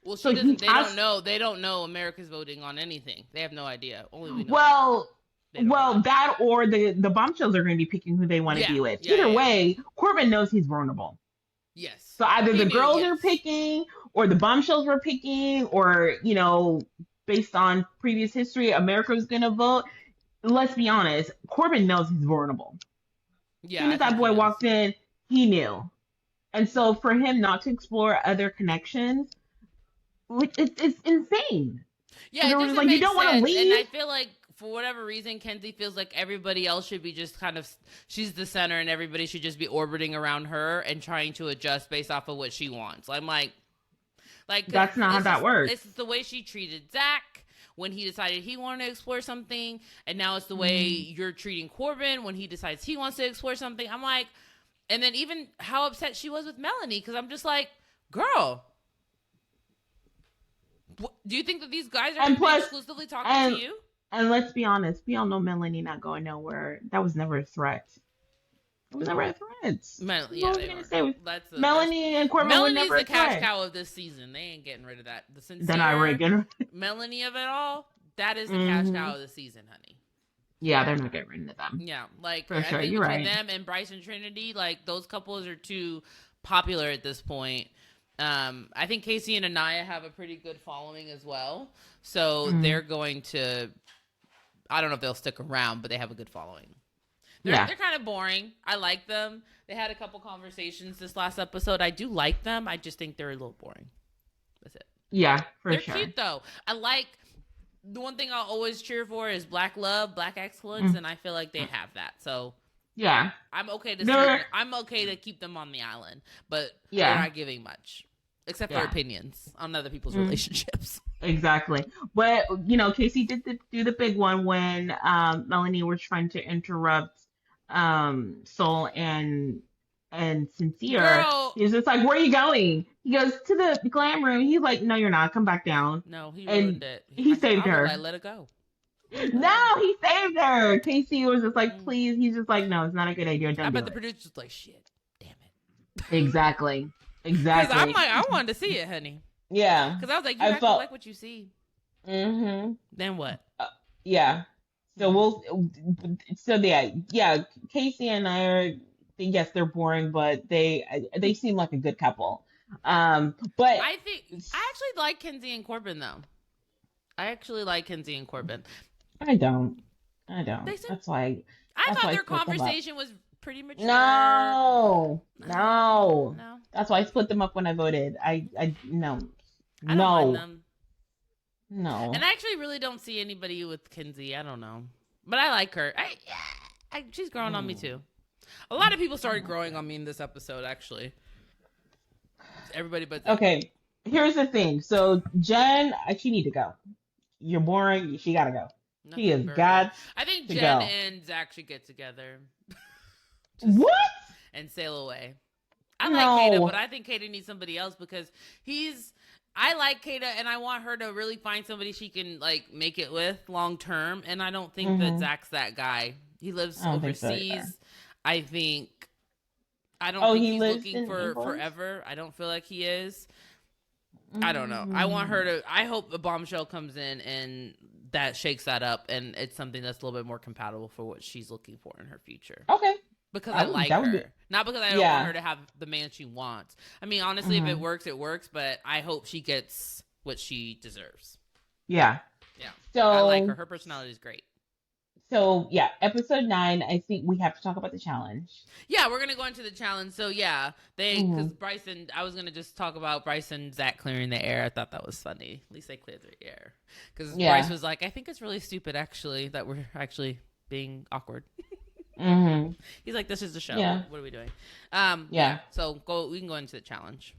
Well, she doesn't. They don't know. They don't know America's voting on anything. They have no idea. Only we know. Well, that or the bombshells are going to be picking who they want to be with. Either way, Corbin knows he's vulnerable. Yes. So either the girls are picking, or the bombshells were picking, or based on previous history, America's going to vote. Let's be honest, Corbin knows he's vulnerable. Yeah. As soon as that boy walked in, he knew. And so for him not to explore other connections, it's insane. Yeah, it doesn't like, you don't want to leave. And I feel like for whatever reason, Kenzie feels like everybody else should be just kind of, she's the center and everybody should just be orbiting around her and trying to adjust based off of what she wants. I'm like that's not how that works. It's the way she treated Zach when he decided he wanted to explore something, and now it's the way you're treating Corbin when he decides he wants to explore something. I'm like, and then even how upset she was with Melanie, because I'm just like, girl, do you think that these guys are exclusively talking to you? And let's be honest, we all know Melanie not going nowhere. That was never a threat. It was never a threat. Melanie and Corbin were never a threat. Melanie's the cash cow of this season. They ain't getting rid of that. The sincere Melanie of it all, that is the cash cow of the season, honey. Yeah, they're not getting rid of them. Yeah, like for sure, you're right. Them and Bryce and Trinity, like those couples are too popular at this point. I think Casey and Anaya have a pretty good following as well. So they're going to, I don't know if they'll stick around, but they have a good following. They're kind of boring. I like them. They had a couple conversations this last episode. I do like them. I just think they're a little boring. That's it. Yeah, they're cute though. I like, the one thing I'll always cheer for is black love, black excellence, and I feel like they have that. So yeah, I'm okay to keep them on the island, but they're not giving much. Except for opinions on other people's relationships. Exactly. But, Casey did do the big one when Melanie was trying to interrupt Soul and Sincere. Girl. He's just like, where are you going? He goes, to the glam room. He's like, no, you're not. Come back down. No, he ruined it. He saved her. I let it go. No, he saved her. Casey was just like, please. He's just like, no, it's not a good idea. Don't do it. The producer's just like, shit. Damn it. Exactly. Because I'm like, I wanted to see it, honey. Yeah. Because I was like, you have to like what you see. Mm-hmm. Then what? Yeah. So Casey and I are, yes, they're boring, but they seem like a good couple. But I actually like Kenzie and Corbin though. I don't. That's why. I thought their conversation was pretty mature. No. That's why I split them up when I voted. I don't mind them. No. And I actually really don't see anybody with Kenzie. I don't know, but I like her. She's growing on me too. A lot of people started growing on me in this episode, actually. Everybody but Zach. Okay. Here's the thing. So Jen, she need to go. You're boring. She gotta go. She has got. I think Jen and Zach should get together. What? And sail away. I like Kata, but I think Kata needs somebody else because I like Kata and I want her to really find somebody she can like make it with long term. And I don't think that Zach's that guy. He lives overseas. I don't think he's looking for forever. I don't feel like he is. I don't know. I hope a bombshell comes in and that shakes that up and it's something that's a little bit more compatible for what she's looking for in her future. Okay. Because I like her. Not because I don't want her to have the man she wants. I mean, honestly, if it works, it works. But I hope she gets what she deserves. Yeah. Yeah. I like her. So Her personality is great. so yeah, episode 9. I think we have to talk about the challenge. Yeah, we're gonna go into the challenge. So yeah, because Mm-hmm. Bryson, I was gonna just talk about Bryson and Zach clearing the air. I thought that was funny. At least they cleared the air. Because Bryce Yeah. was like, I think it's really stupid actually that we're actually being awkward. Mm-hmm. He's like, this is the show. Yeah. What are we doing? Yeah. So we can go into the challenge.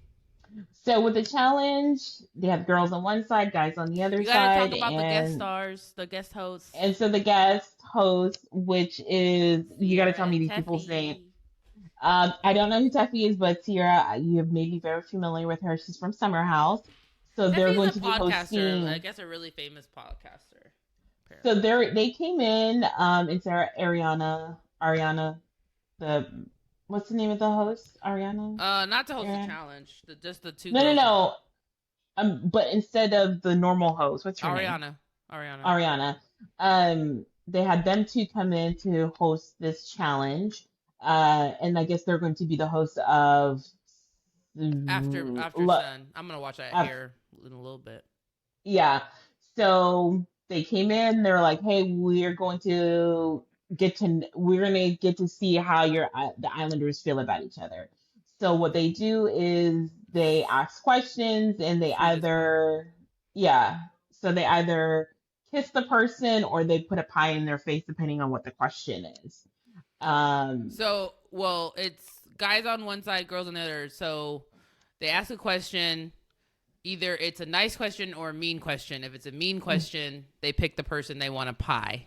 So with the challenge, they have girls on one side, guys on the other You got to talk side, about the guest stars, the guest hosts. and so the guest host, which is you got to Sierra tell me and these people's names. Teffy. I don't know who Teffy is, but Sierra, you have made me very familiar with her. She's from Summer House, so they're Teffy's going a to be podcaster. I hosting. guess a really famous podcaster. So Apparently. they came in, and Sarah Ariana, the what's the name of the host? Ariana. Not to host the Ariana? challenge. Just the two No, no, girls. no. But instead of the normal host, what's her name? Ariana. Ariana. Ariana. They had them two come in to host this challenge. And I guess they're going to be the host of After Sun. I'm gonna watch that here in a little bit. yeah. So they came in, they were like, "Hey, we're gonna get to see how the Islanders feel about each other." So what they do is they ask questions and they Food is pie. yeah, so they either kiss the person or they put a pie in their face depending on what the question is. So, well, it's guys on one side, girls on the other. So they ask a question. Either it's a nice question or a mean question. If it's a mean question, they pick the person they want to pie.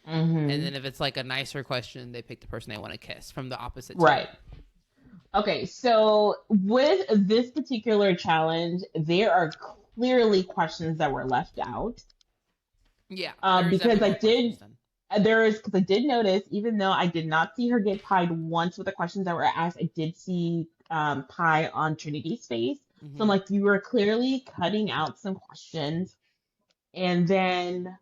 Mm-hmm. And then if it's like a nicer question, they pick the person they want to kiss from the opposite team. Right. Okay, so with this particular challenge, there are clearly questions that were left out. Yeah. Because I did notice, even though I did not see her get pied once with the questions that were asked, I did see pie on Trinity's face. Mm-hmm. So I'm like, you were clearly cutting out some questions, and then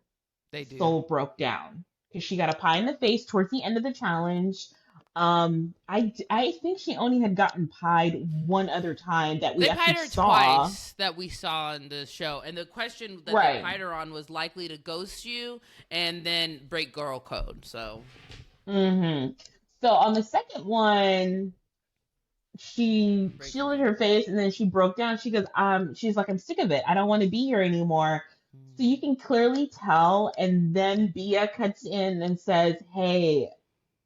Soul broke down because she got a pie in the face towards the end of the challenge. I think she only had gotten pied one other time that we they actually pied her saw. Twice that we saw in the show, and the question that Right. they pied her on was likely to ghost you and then break girl code. So, So on the second one, she shielded her face and then she broke down. She goes, she's like, I'm sick of it. I don't want to be here anymore. So you can clearly tell, and then Bia cuts in and says, "Hey,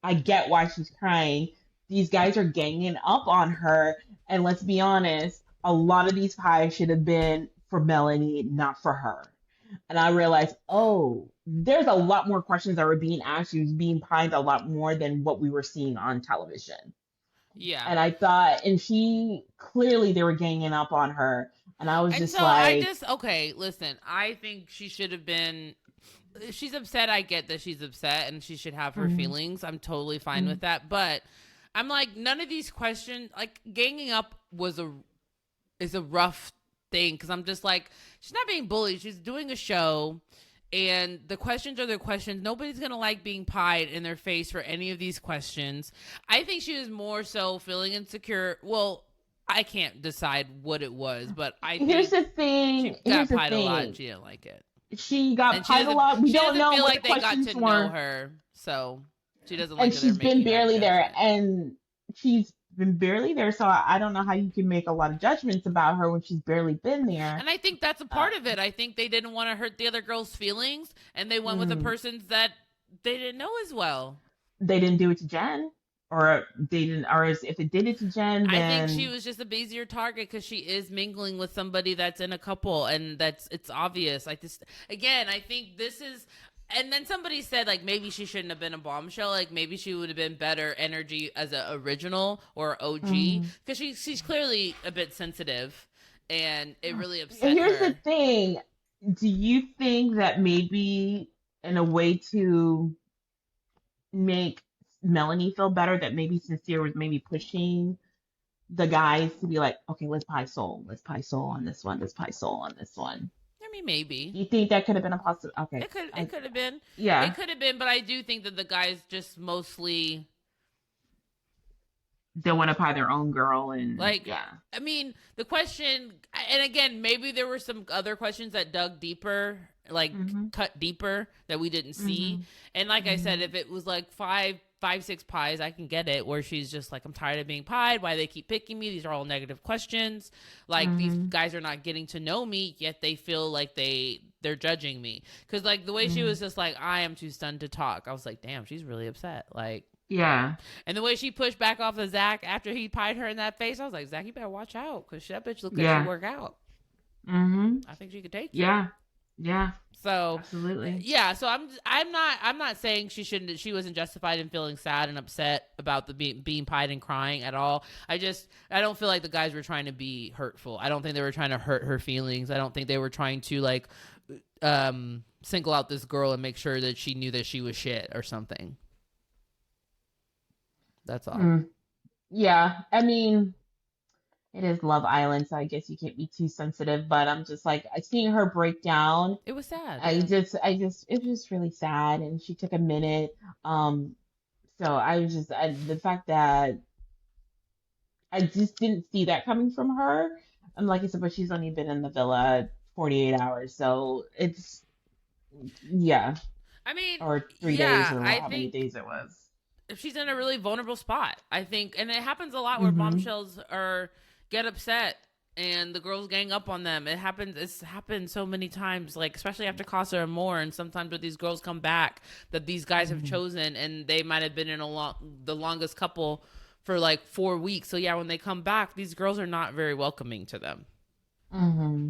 I get why she's crying. These guys are ganging up on her. And let's be honest, a lot of these pies should have been for Melanie, not for her." And I realized, oh, there's a lot more questions that were being asked. She was being pied a lot more than what we were seeing on television. Yeah. And I thought, and she clearly they were ganging up on her. And I was just like, okay, listen, I think she should have been. If she's upset, I get that she's upset and she should have her feelings. I'm totally fine with that. But I'm like, none of these questions, like ganging up is a rough thing. Cause I'm just like, she's not being bullied. She's doing a show and the questions are their questions. Nobody's going to like being pied in their face for any of these questions. I think she was more so feeling insecure. Well, I can't decide what it was, but here's the thing. She got pied a lot and she didn't like it. She got pied a lot. We don't know feel what like the they questions got to were. know her, so she doesn't like. And she's been barely there, and she's been barely there. So I don't know how you can make a lot of judgments about her when she's barely been there. And I think that's a part of it. I think they didn't want to hurt the other girl's feelings, and they went with the persons that they didn't know as well. They didn't do it to Jen. Or they didn't, or if it did it to Jen, then I think she was just a easier target because she is mingling with somebody that's in a couple, and it's obvious. I think this is. And then somebody said like maybe she shouldn't have been a bombshell. Like maybe she would have been better energy as an original or OG because she's clearly a bit sensitive, and it really upset Here's her. the thing: do you think that maybe in a way to make Melanie feel better, that maybe Sincere was maybe pushing the guys to be like, okay, let's pie Soul on this one, let's pie Soul on this one? I mean, maybe. You think that could have been a possible? Okay, it could have been. Yeah, it could have been, but I do think that the guys just mostly they want to pie their own girl, and Like, yeah. I mean, the question, and again, maybe there were some other questions that dug deeper, like Mm-hmm. cut deeper that we didn't see. Mm-hmm. And like I said, Mm-hmm. if it was like five, 6 pies, I can get it. Where she's just like, I'm tired of being pied. Why they keep picking me? These are all negative questions. Like these Mm-hmm. guys are not getting to know me, yet they feel like they're judging me. Because like the way she Mm-hmm. was just like, I am too stunned to talk. I was like, damn, she's really upset. Like. Yeah. And the way she pushed back off of Zach after he pied her in that face, I was like, Zach, you better watch out because that bitch look like she Yeah. work out. Mm-hmm. I think she could take you. Yeah. Yeah. So Absolutely. yeah, so I'm not saying she wasn't justified in feeling sad and upset about the being pied and crying at all. I don't feel like the guys were trying to be hurtful. I don't think they were trying to hurt her feelings. I don't think they were trying to like single out this girl and make sure that she knew that she was shit or something. That's all. Yeah. I mean, it is Love Island, so I guess you can't be too sensitive, but I'm just like seeing her break down. It was sad. It was really sad, and she took a minute. Um, so the fact that I just didn't see that coming from her. And like I said, but she's only been in the villa 48 hours, so yeah, I mean, or 3 days, yeah, or I how many think days it was. if she's in a really vulnerable spot, I think, and it happens a lot where Mm-hmm. bombshells get upset and the girls gang up on them. It's happened so many times, like especially after Casa or more, and sometimes when these girls come back that these guys have Mm-hmm. chosen, and they might have been in the longest couple for like 4 weeks. So yeah, when they come back, these girls are not very welcoming to them. Mm-hmm.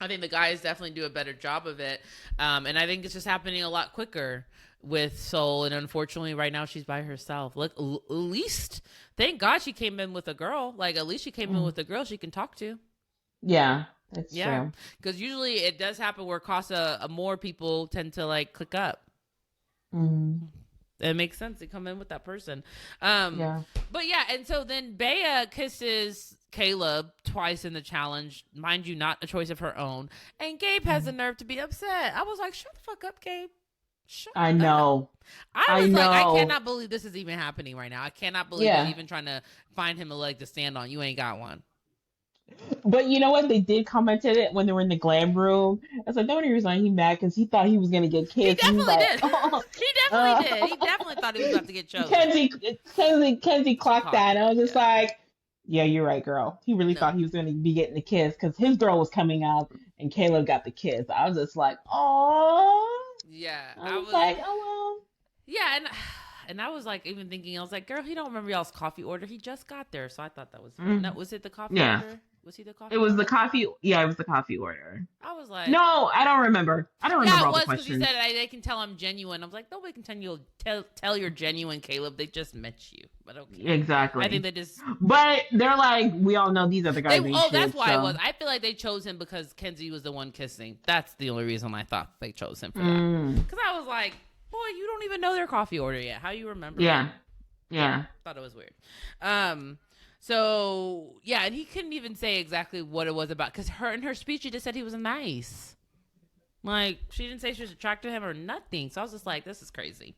I think the guys definitely do a better job of it. And I think it's just happening a lot quicker with Soul. And unfortunately, right now, she's by herself. Look, at least, thank God she came in with a girl. Like, at least she came in with a girl she can talk to. Yeah, that's Yeah. true. Because usually it does happen where Casa, more people tend to, like, click up. Mm-hmm. It makes sense to come in with that person. Yeah. But yeah, and so then Bea kisses Caleb twice in the challenge, mind you, not a choice of her own. And Gabe has the nerve to be upset. I was like, shut the fuck up, Gabe. Shut I up. know. I was like, I know. cannot believe this is even happening right now. I cannot believe Yeah. you're even trying to find him a leg to stand on. You ain't got one. But you know what? They did comment it when they were in the glam room. I was like, the only reason he mad because he thought he was gonna get He kissed. And he's definitely like, did. oh, He definitely did. He definitely thought he was about to get chosen. Kenzie clocked that, and I was just Yeah. like, yeah, you're right, girl. He really No. thought he was gonna be getting the kiss because his girl was coming up, and Caleb got the kiss. I was just like, oh, Yeah. I was like, oh Yeah, and I was like even thinking, I was like, girl, he don't remember y'all's coffee order. He just got there. So I thought that was no, was it the coffee Yeah. order? Was he the coffee well. It was order? the coffee. Yeah, it was the coffee order. I was like, No, I don't remember. I don't remember yeah, it all the was because he questions. said they can tell I'm genuine. I was like, nobody can tell you're genuine, Caleb. They just met you, but okay. Exactly. I think they just. But they're like, we all know these other guys. That's why so. it was. I feel like they chose him because Kenzie was the one kissing. That's the only reason I thought they chose him for that. Because I was like, boy, you don't even know their coffee order yet. How you remember? Yeah. It? Yeah. Thought it was weird. So yeah, and he couldn't even say exactly what it was about because in her speech she just said he was nice. Like she didn't say she was attracted to him or nothing. So I was just like, this is crazy.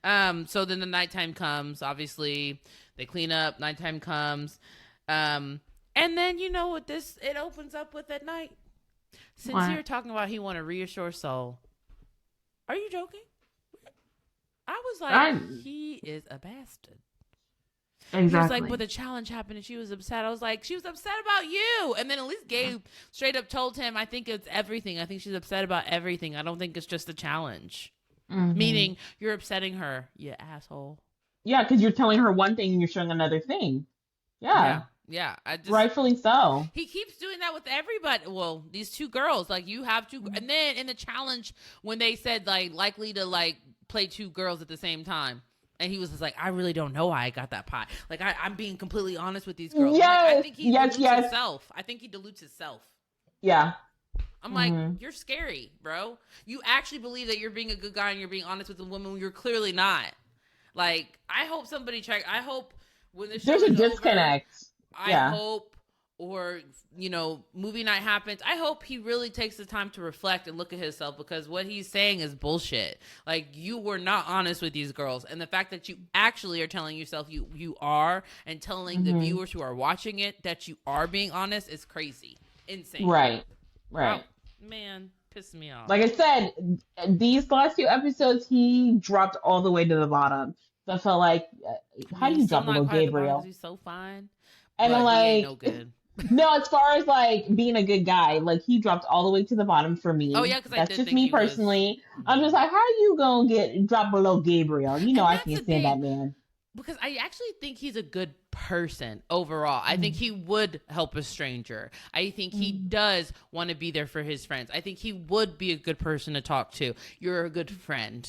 So then the nighttime comes. Obviously, they clean up. Nighttime comes, and then you know what it opens up with at night. Sincere talking about he want to reassure Soul. Are you joking? I was like, he is a bastard. Exactly. He was like, but the challenge happened and she was upset. I was like, she was upset about you. And then at least Gabe straight up told him, I think it's everything. I think she's upset about everything. I don't think it's just the challenge. Meaning, you're upsetting her, you asshole. Yeah, because you're telling her one thing and you're showing another thing. Yeah. Yeah. Rightfully so. He keeps doing that with everybody. Well, these two girls, like you have to. And then in the challenge, when they said like likely to like play two girls at the same time. And he was just like, I really don't know why I got that pie. Like, I'm being completely honest with these girls. Yes, like, I think he dilutes yes. himself. I think he dilutes himself. Yeah. I'm like, you're scary, bro. You actually believe that you're being a good guy and you're being honest with a woman when you're clearly not. Like, I hope somebody I hope when this show There's a is disconnect. over, I hope or movie night happens, I hope he really takes the time to reflect and look at himself, because what he's saying is bullshit. Like, you were not honest with these girls, and the fact that you actually are telling yourself you are, and telling the viewers who are watching it that you are being honest, is crazy, insane. Right. Oh, man, pissed me off. Like I said, these last few episodes, he dropped all the way to the bottom. So I felt like, how do you drop a little Gabriel? He's so fine, and I'm like, he ain't no good. No, as far as like being a good guy, like he dropped all the way to the bottom for me. Oh yeah, because that's just me personally. I'm just like, how are you gonna drop below Gabriel? I can't stand that man. Because I actually think he's a good person overall. I think he would help a stranger. I think he does want to be there for his friends. I think he would be a good person to talk to. You're a good friend.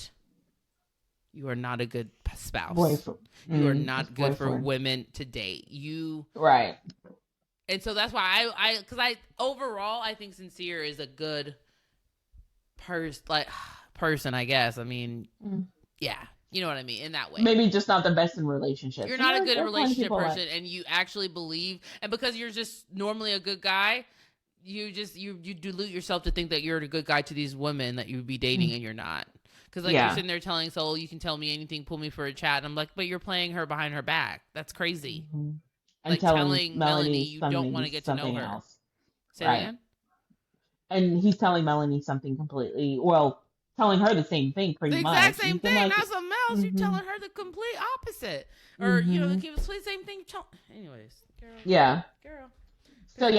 You are not a good spouse. You are not good for women to date. Right. And so that's why I overall, I think Sincere is a good person, I guess. I mean, yeah, you know what I mean? In that way. Maybe just not the best in relationships. You're not a good relationship person, and you actually believe, and because you're just normally a good guy, you dilute yourself to think that you're a good guy to these women that you would be dating, and you're not. Because you're sitting there telling Soul, you can tell me anything, pull me for a chat. And I'm like, but you're playing her behind her back. That's crazy. And telling Melanie you don't want to get to know her. Else. Say that again? And he's telling Melanie something completely, telling her the same thing pretty much. The exact same thing. Like, not something else. You're telling her the complete opposite. Or, the complete same thing. Anyways. Girl. Yeah. Girl. So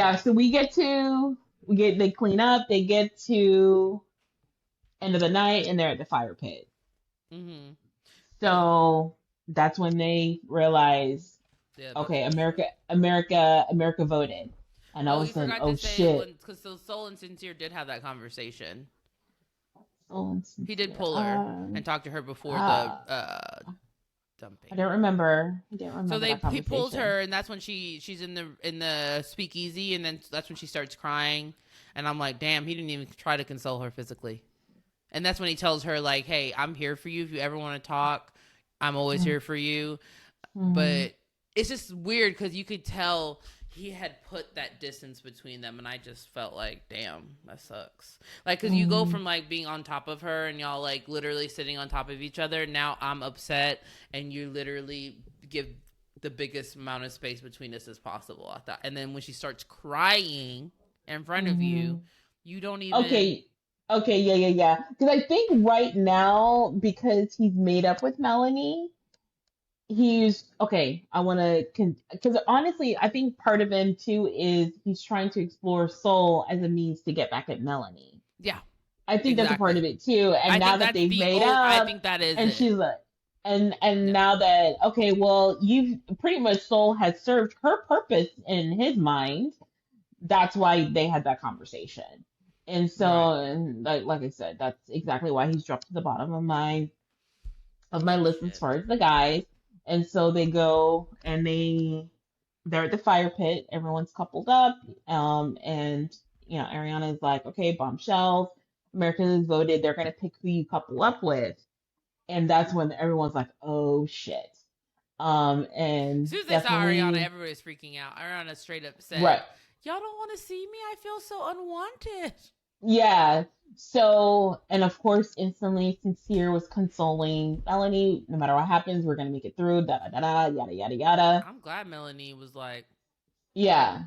they clean up, they get to end of the night, and they're at the fire pit. So that's when they realize, okay, America voted. And all of a sudden, oh shit. Because Soul and Sincere did have that conversation. He did pull her and talk to her before the dumping. I don't remember. So he pulls her, and that's when she's in the speakeasy, and then that's when she starts crying. And I'm like, damn, he didn't even try to console her physically. And that's when he tells her, like, hey, I'm here for you. If you ever want to talk, I'm always here for you. But it's just weird because you could tell he had put that distance between them. And I just felt like, damn, that sucks. Like, because you go from, like, being on top of her and y'all, like, literally sitting on top of each other. Now I'm upset. And you literally give the biggest amount of space between us as possible. I thought. And then when she starts crying in front of you, you don't even... Okay, yeah. Because I think right now, because he's made up with Melanie, he's okay. I want to, because honestly, I think part of him too is he's trying to explore Soul as a means to get back at Melanie. Yeah, I think that's a part of it too. And now that they've made up, I think that is. And she's like, and now that you've pretty much Soul has served her purpose in his mind. That's why they had that conversation. And so, and like I said, that's exactly why he's dropped to the bottom of my list as far as the guys. And so they go and they're at the fire pit. Everyone's coupled up. And Ariana is like, okay, bombshells. America has voted. They're gonna pick who you couple up with. And that's when everyone's like, oh shit. And as soon as they saw Ariana, everybody was freaking out. Ariana straight up said, y'all don't want to see me? I feel so unwanted. Yeah. So, and of course, instantly Sincere was consoling Melanie. No matter what happens, we're gonna make it through. Da da da da. Yada yada yada. I'm glad Melanie was like, yeah.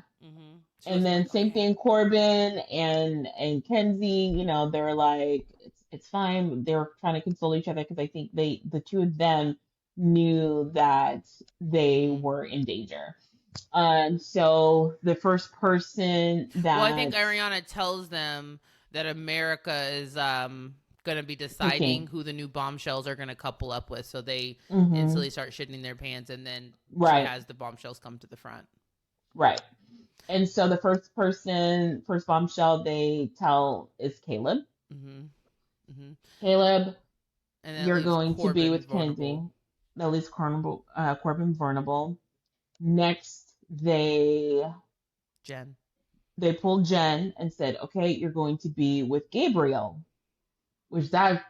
And then same thing, Corbin and Kenzie. They were like, it's fine. They were trying to console each other because I think the two of them knew that they were in danger. So the first person that... Well, I think Ariana tells them that America is going to be deciding who the new bombshells are going to couple up with. So they instantly start shitting their pants, and then she has the bombshells come to the front. Right. And so the first bombshell they tell is Caleb. Caleb, you're going to be with Kenzie. That leaves Corbin vulnerable. Next, they pulled Jen and said, okay, you're going to be with Gabriel, which that,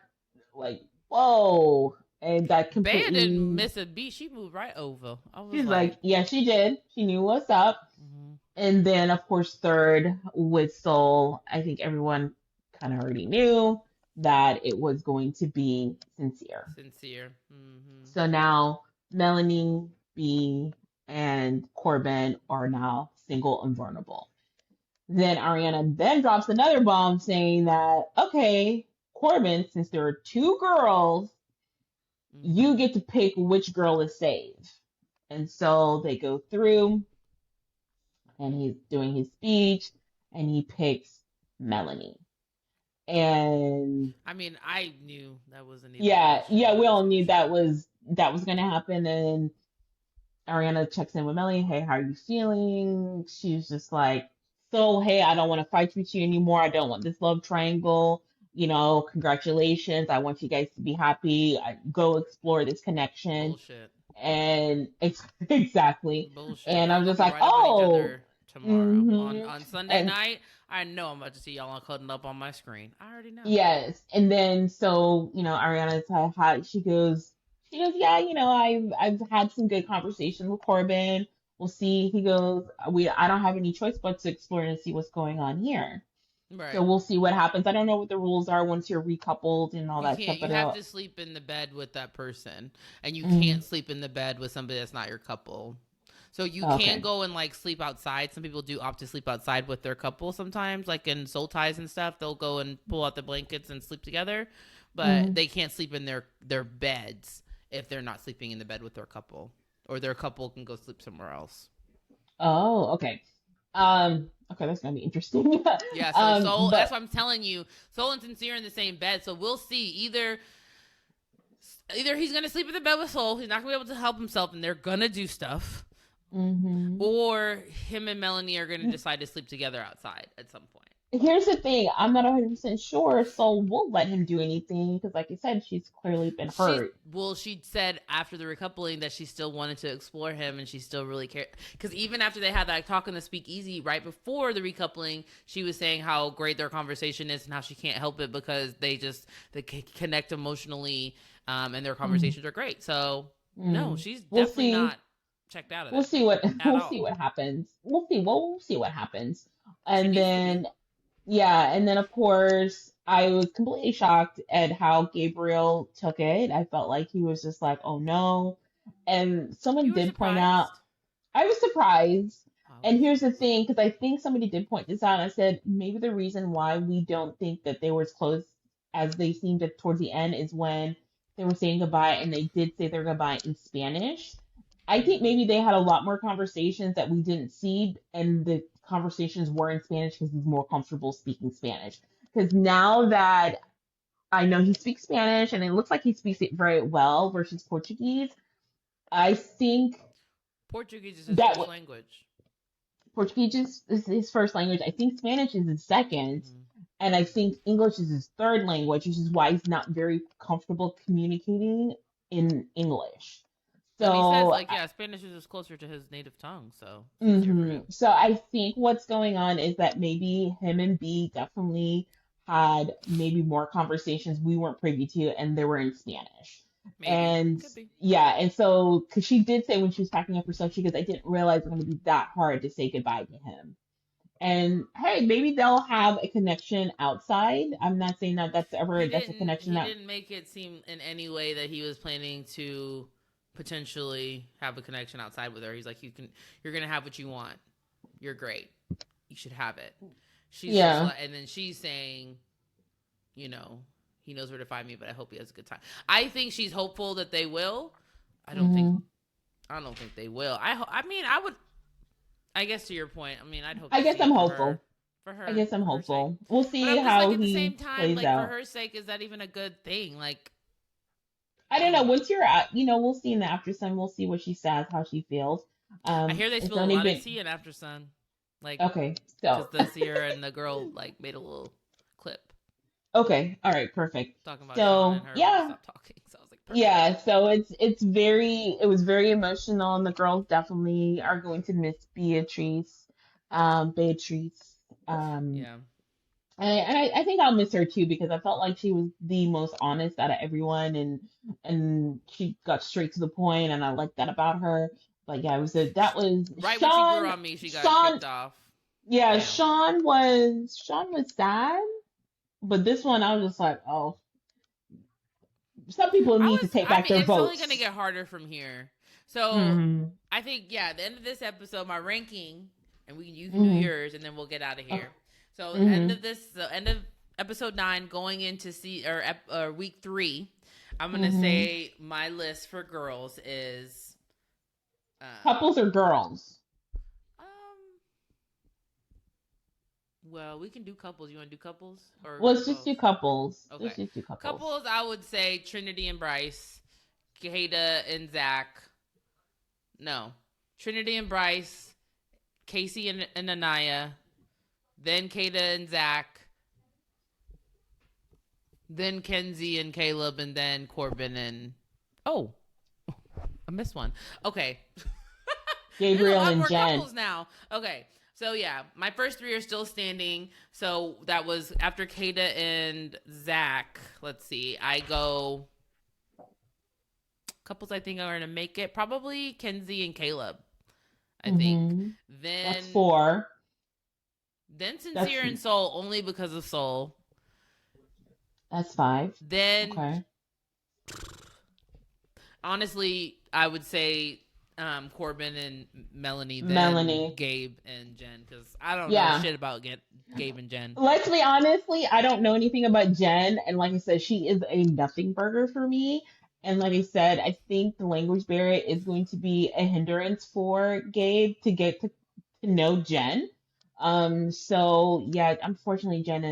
like, whoa. And that completely... Band didn't miss a beat. She moved right over. She's like, yeah, she did. She knew what's up. And then, of course, third with Soul, I think everyone kind of already knew that it was going to be Sincere. Sincere. Mm-hmm. So now Melanie, B, and Corbin are now single and vulnerable. Then Ariana then drops another bomb saying that, okay, Corbin, since there are two girls, you Mm-hmm. get to pick which girl is saved. And so they go through and he's doing his speech and he picks Melanie. And I mean, I knew that wasn't even a yeah, question. yeah, That we was all knew bullshit. that was gonna happen. And Ariana checks in with Melanie. Hey, how are you feeling? She's just like, so hey, I don't want to fight with you anymore. I don't want this love triangle. You know, congratulations. I want you guys to be happy. Go explore this connection. Bullshit. And exactly. Bullshit. And Y'all I'm gonna just be like, right up on each oh, other tomorrow. mm-hmm. On Sunday And night, I know I'm about to see y'all all cuddling up on my screen. I already know. yes, and then so Ariana's had she goes yeah I've had some good conversations with Corbin. We'll see. He goes I don't have any choice but to explore and see what's going on here. So Right. we'll see what happens. I don't know what the rules are once you're recoupled and all You that can't. stuff, You but have to sleep in the bed with that person, and you can't mm, sleep in the bed with somebody that's not your couple. So you can okay. go and like sleep outside. Some people do opt to sleep outside with their couple sometimes, like in soul ties and stuff. They'll go and pull out the blankets and sleep together, but Mm. they can't sleep in their beds if they're not sleeping in the bed with their couple, or their couple can go sleep somewhere else. Oh, okay. Yeah. Okay, that's gonna be interesting. Yeah, so Soul, that's But what I'm telling you. Soul and Sincere in the same bed. So we'll see. Either he's gonna sleep in the bed with Soul, he's not gonna be able to help himself, and they're gonna do stuff, mhm. or him and Melanie are gonna decide to sleep together outside at some point. Here's the thing, I'm not 100% sure, so we'll let him do anything because, like you said, she's clearly been hurt. She said after the recoupling that she still wanted to explore him, and she still really cared, because even after they had that talk in the speakeasy right before the recoupling, she was saying how great their conversation is and how she can't help it because they connect emotionally, and their Mm, conversations are great. So no, mm. she's We'll definitely see. not checked out of We'll it see what at we'll see all. what happens. We'll see. We'll see what happens. She And needs to be. then yeah, and then of course I was completely shocked at how Gabriel took it. I felt like he was just like, "Oh no." And someone You were did point out surprised? I was surprised. I And wasn't. here's the thing, because I think somebody did point this out. I said maybe the reason why we don't think that they were as close as they seemed towards the end is when they were saying goodbye and they did say their goodbye in Spanish. I think Mm-hmm. maybe they had a lot more conversations that we didn't see, and the conversations were in Spanish because he's more comfortable speaking Spanish. Because now that I know he speaks Spanish and it looks like he speaks it very well versus Portuguese, I think Portuguese is his that first language. Portuguese is his first language. I think Spanish is his second. Mm-hmm. And I think English is his third language, which is why he's not very comfortable communicating in English. And he says, So, like, yeah, Spanish is just closer to his native tongue, so it's easier for him. so I think what's going on is that maybe him and B definitely had maybe more conversations we weren't privy to, and they were in Spanish. Maybe. And Could be. yeah, and so because she did say when she was packing up her stuff, she goes, "I didn't realize it was going to be that hard to say goodbye to him." And hey, maybe they'll have a connection outside. I'm not saying that that's a connection He that. didn't make it seem in any way that he was planning to potentially have a connection outside with her. He's like, you're gonna have what you want. You're great. You should have it. She's just Yeah. like, and then she's saying, you know, he knows where to find me, but I hope he has a good time. I think she's hopeful that they will. I don't think hmm I don't think they will. I mean, I would. I guess to your point. I mean, I'd hope I to guess see I'm it hopeful. I guess I'm for her sake. hopeful. We'll But see I'm just like, how at the same he time, plays like for out. her sake, is that even a good thing? Like, I I don't know. don't know. Once you're at, we'll see in the after sun. We'll see what she says, how she feels. I hear they It's spilled a only lot of been tea in After Sun, like okay. because So the Sierra and the girl like made a little clip okay, all right, perfect. talking about Sean and So her when they yeah, stopped talking. So I was like, perfect. yeah. So it was very emotional, and the girls definitely are going to miss Beatrice, Beatrice. Um, Yeah. I think I'll miss her too because I felt like she was the most honest out of everyone, and she got straight to the point, and I like that about her. But yeah, that was Right when she grew Sean. on me, she got Sean, kicked off. yeah, Damn. Sean was sad, but this one I was just like, oh, some people need to take back their It's only gonna votes. get harder from here. So Mm-hmm. I think, yeah, at the end of this episode, my ranking, and you can do Mm-hmm. yours, and then we'll get out of Okay. here. So Mm-hmm. end of episode 9, going into week 3, I'm gonna Mm-hmm. say my list for girls is, Couples or girls? um, well, we can do couples. You want to do couples or Let's just both? do couples. Okay, Let's just do couples. couples. I would say Trinity and Bryce, Kata and Zach. No, Trinity and Bryce, Casey and Anaya, then Kata and Zach, then Kenzie and Caleb, and then Corbin and, oh, I missed one. Okay. There's a Gabriel lot and more Jen. couples now. Okay. So yeah, my first 3 are still standing. So that was after Kata and Zach. Let's see. I go couples I think are gonna make it. Probably Kenzie and Caleb. I think. Then That's 4. Then Sincere and Soul, only because of Soul. That's 5. Then, okay. Honestly, I would say Corbin and Melanie. Then Gabe and Jen, because I don't know shit about Gabe and Jen. Let's be honestly, I don't know anything about Jen, and like I said, she is a nothing burger for me. And like I said, I think the language barrier is going to be a hindrance for Gabe to get to know Jen. So yeah, unfortunately, Jen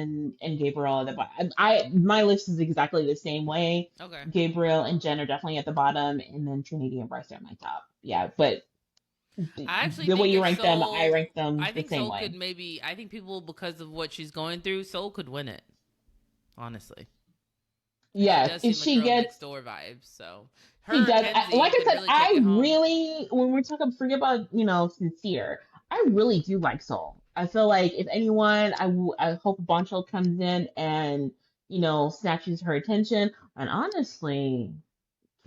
and Gabriel are the bottom. My list is exactly the same way. Okay. Gabriel and Jen are definitely at the bottom, and then Trinity and Bryce are at my top. Yeah, but I actually the way you rank Soul, them, I rank them I think the same Soul way. could maybe. I think people, because of what she's going through, Soul could win it. Honestly. Yes, if she gets next door vibes, so she does. Like I said, really I really, when we're talking, forget about Sincere. I really do like Soul. I feel like if anyone, I hope Bombshell comes in and snatches her attention. And honestly,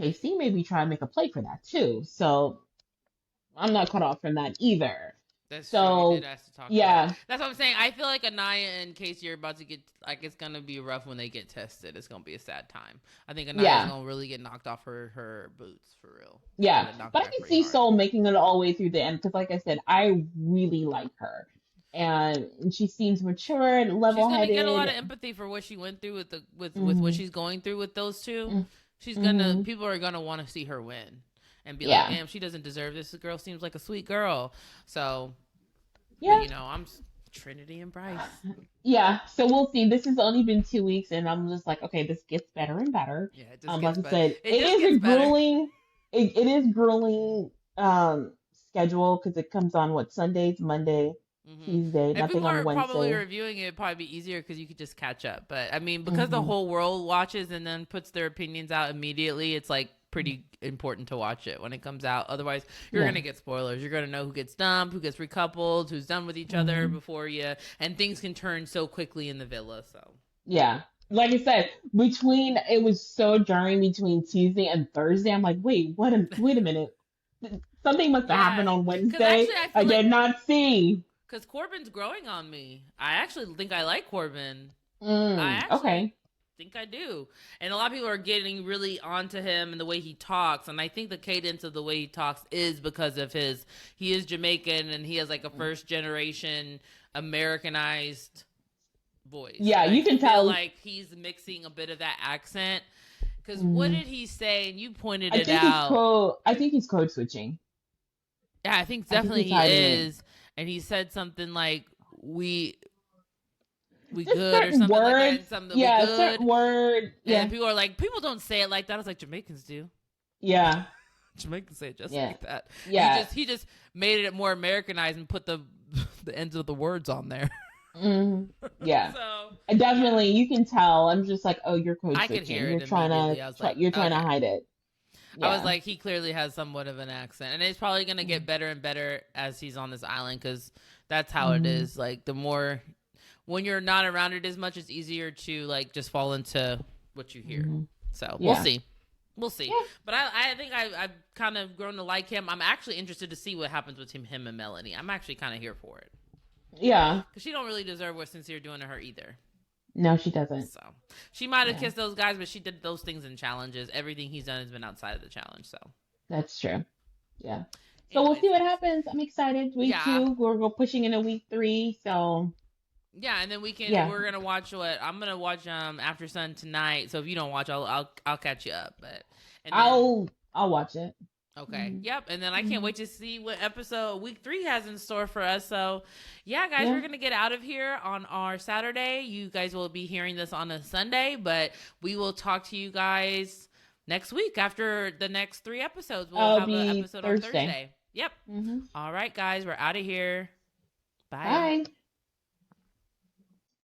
KC maybe try to make a play for that too. So I'm not cut off from that either. That's so, true. You did ask to talk about it. That's what I'm saying. I feel like Anaya and Casey are about to get, like, it's going to be rough when they get tested. It's going to be a sad time. I think Anaya's going to really get knocked off her boots, for real. Yeah. But I can see Soul making it all the way through the end, because like I said, I really like her. And she seems mature and level-headed. She's going to get a lot of empathy for what she went through with what she's going through with those two. She's going to, people are going to want to see her win. And be like, damn, she doesn't deserve this. This girl seems like a sweet girl. So, but, I'm Trinity and Bryce. Yeah, so we'll see. This has only been 2 weeks, and I'm just like, okay, this gets better and better. Yeah, it just gets better. Said, it is a grueling. It is grueling schedule, because it comes on Sundays, Monday, Tuesday, and nothing on Wednesday. Probably reviewing it, it'd probably be easier because you could just catch up. But I mean, because the whole world watches and then puts their opinions out immediately, it's like pretty important to watch it when it comes out. Otherwise, you're gonna get spoilers. You're gonna know who gets dumped, who gets recoupled, who's done with each other before you, and things can turn so quickly in the villa. So yeah, like I said, it was so jarring between Tuesday and Thursday. I'm like, wait a minute, something must have happened on Wednesday. I did not see. Because Corbin's growing on me. I actually think I like Corbin. Okay. Think I do. And a lot of people are getting really onto him and the way he talks. And I think the cadence of the way he talks is because of he is Jamaican and he has like a first generation Americanized voice. Yeah, you can tell. Like he's mixing a bit of that accent. Because what did he say? And you pointed it out. I think he's code switching. Yeah, I think definitely he is. And he said something like, we good or something words, like that. We good. Certain word. Yeah. And people are like, people don't say it like that. I was like, Jamaicans do. Yeah. Jamaicans say it just like that. Yeah. He just made it more Americanized and put the ends of the words on there. Yeah. So definitely, you can tell. I'm just like, oh, you're code switching. I could hear it. You're trying to hide it. Yeah. I was like, he clearly has somewhat of an accent, and it's probably gonna get better and better as he's on this island, because that's how it is. Like the more, when you're not around it as much, it's easier to like just fall into what you hear. So we'll see. We'll see. Yeah. But I think I've kind of grown to like him. I'm actually interested to see what happens with him and Melanie. I'm actually kind of here for it. Yeah. Because she don't really deserve what Sincere doing to her either. No, she doesn't. So she might have kissed those guys, but she did those things in challenges. Everything he's done has been outside of the challenge. So that's true. Yeah. So we'll see what happens. I'm excited. Week 2, we're pushing into week 3. So yeah, and then we're gonna watch I'm gonna watch After Sun tonight. So if you don't watch, I'll catch you up. But I'll watch it. Okay. Mm-hmm. Yep. And then I can't wait to see what episode week 3 has in store for us. So yeah, guys, we're going to get out of here on our Saturday. You guys will be hearing this on a Sunday, but we will talk to you guys next week after the next 3 episodes. We'll have an episode on Thursday. Yep. Mm-hmm. All right, guys, we're out of here. Bye. Bye.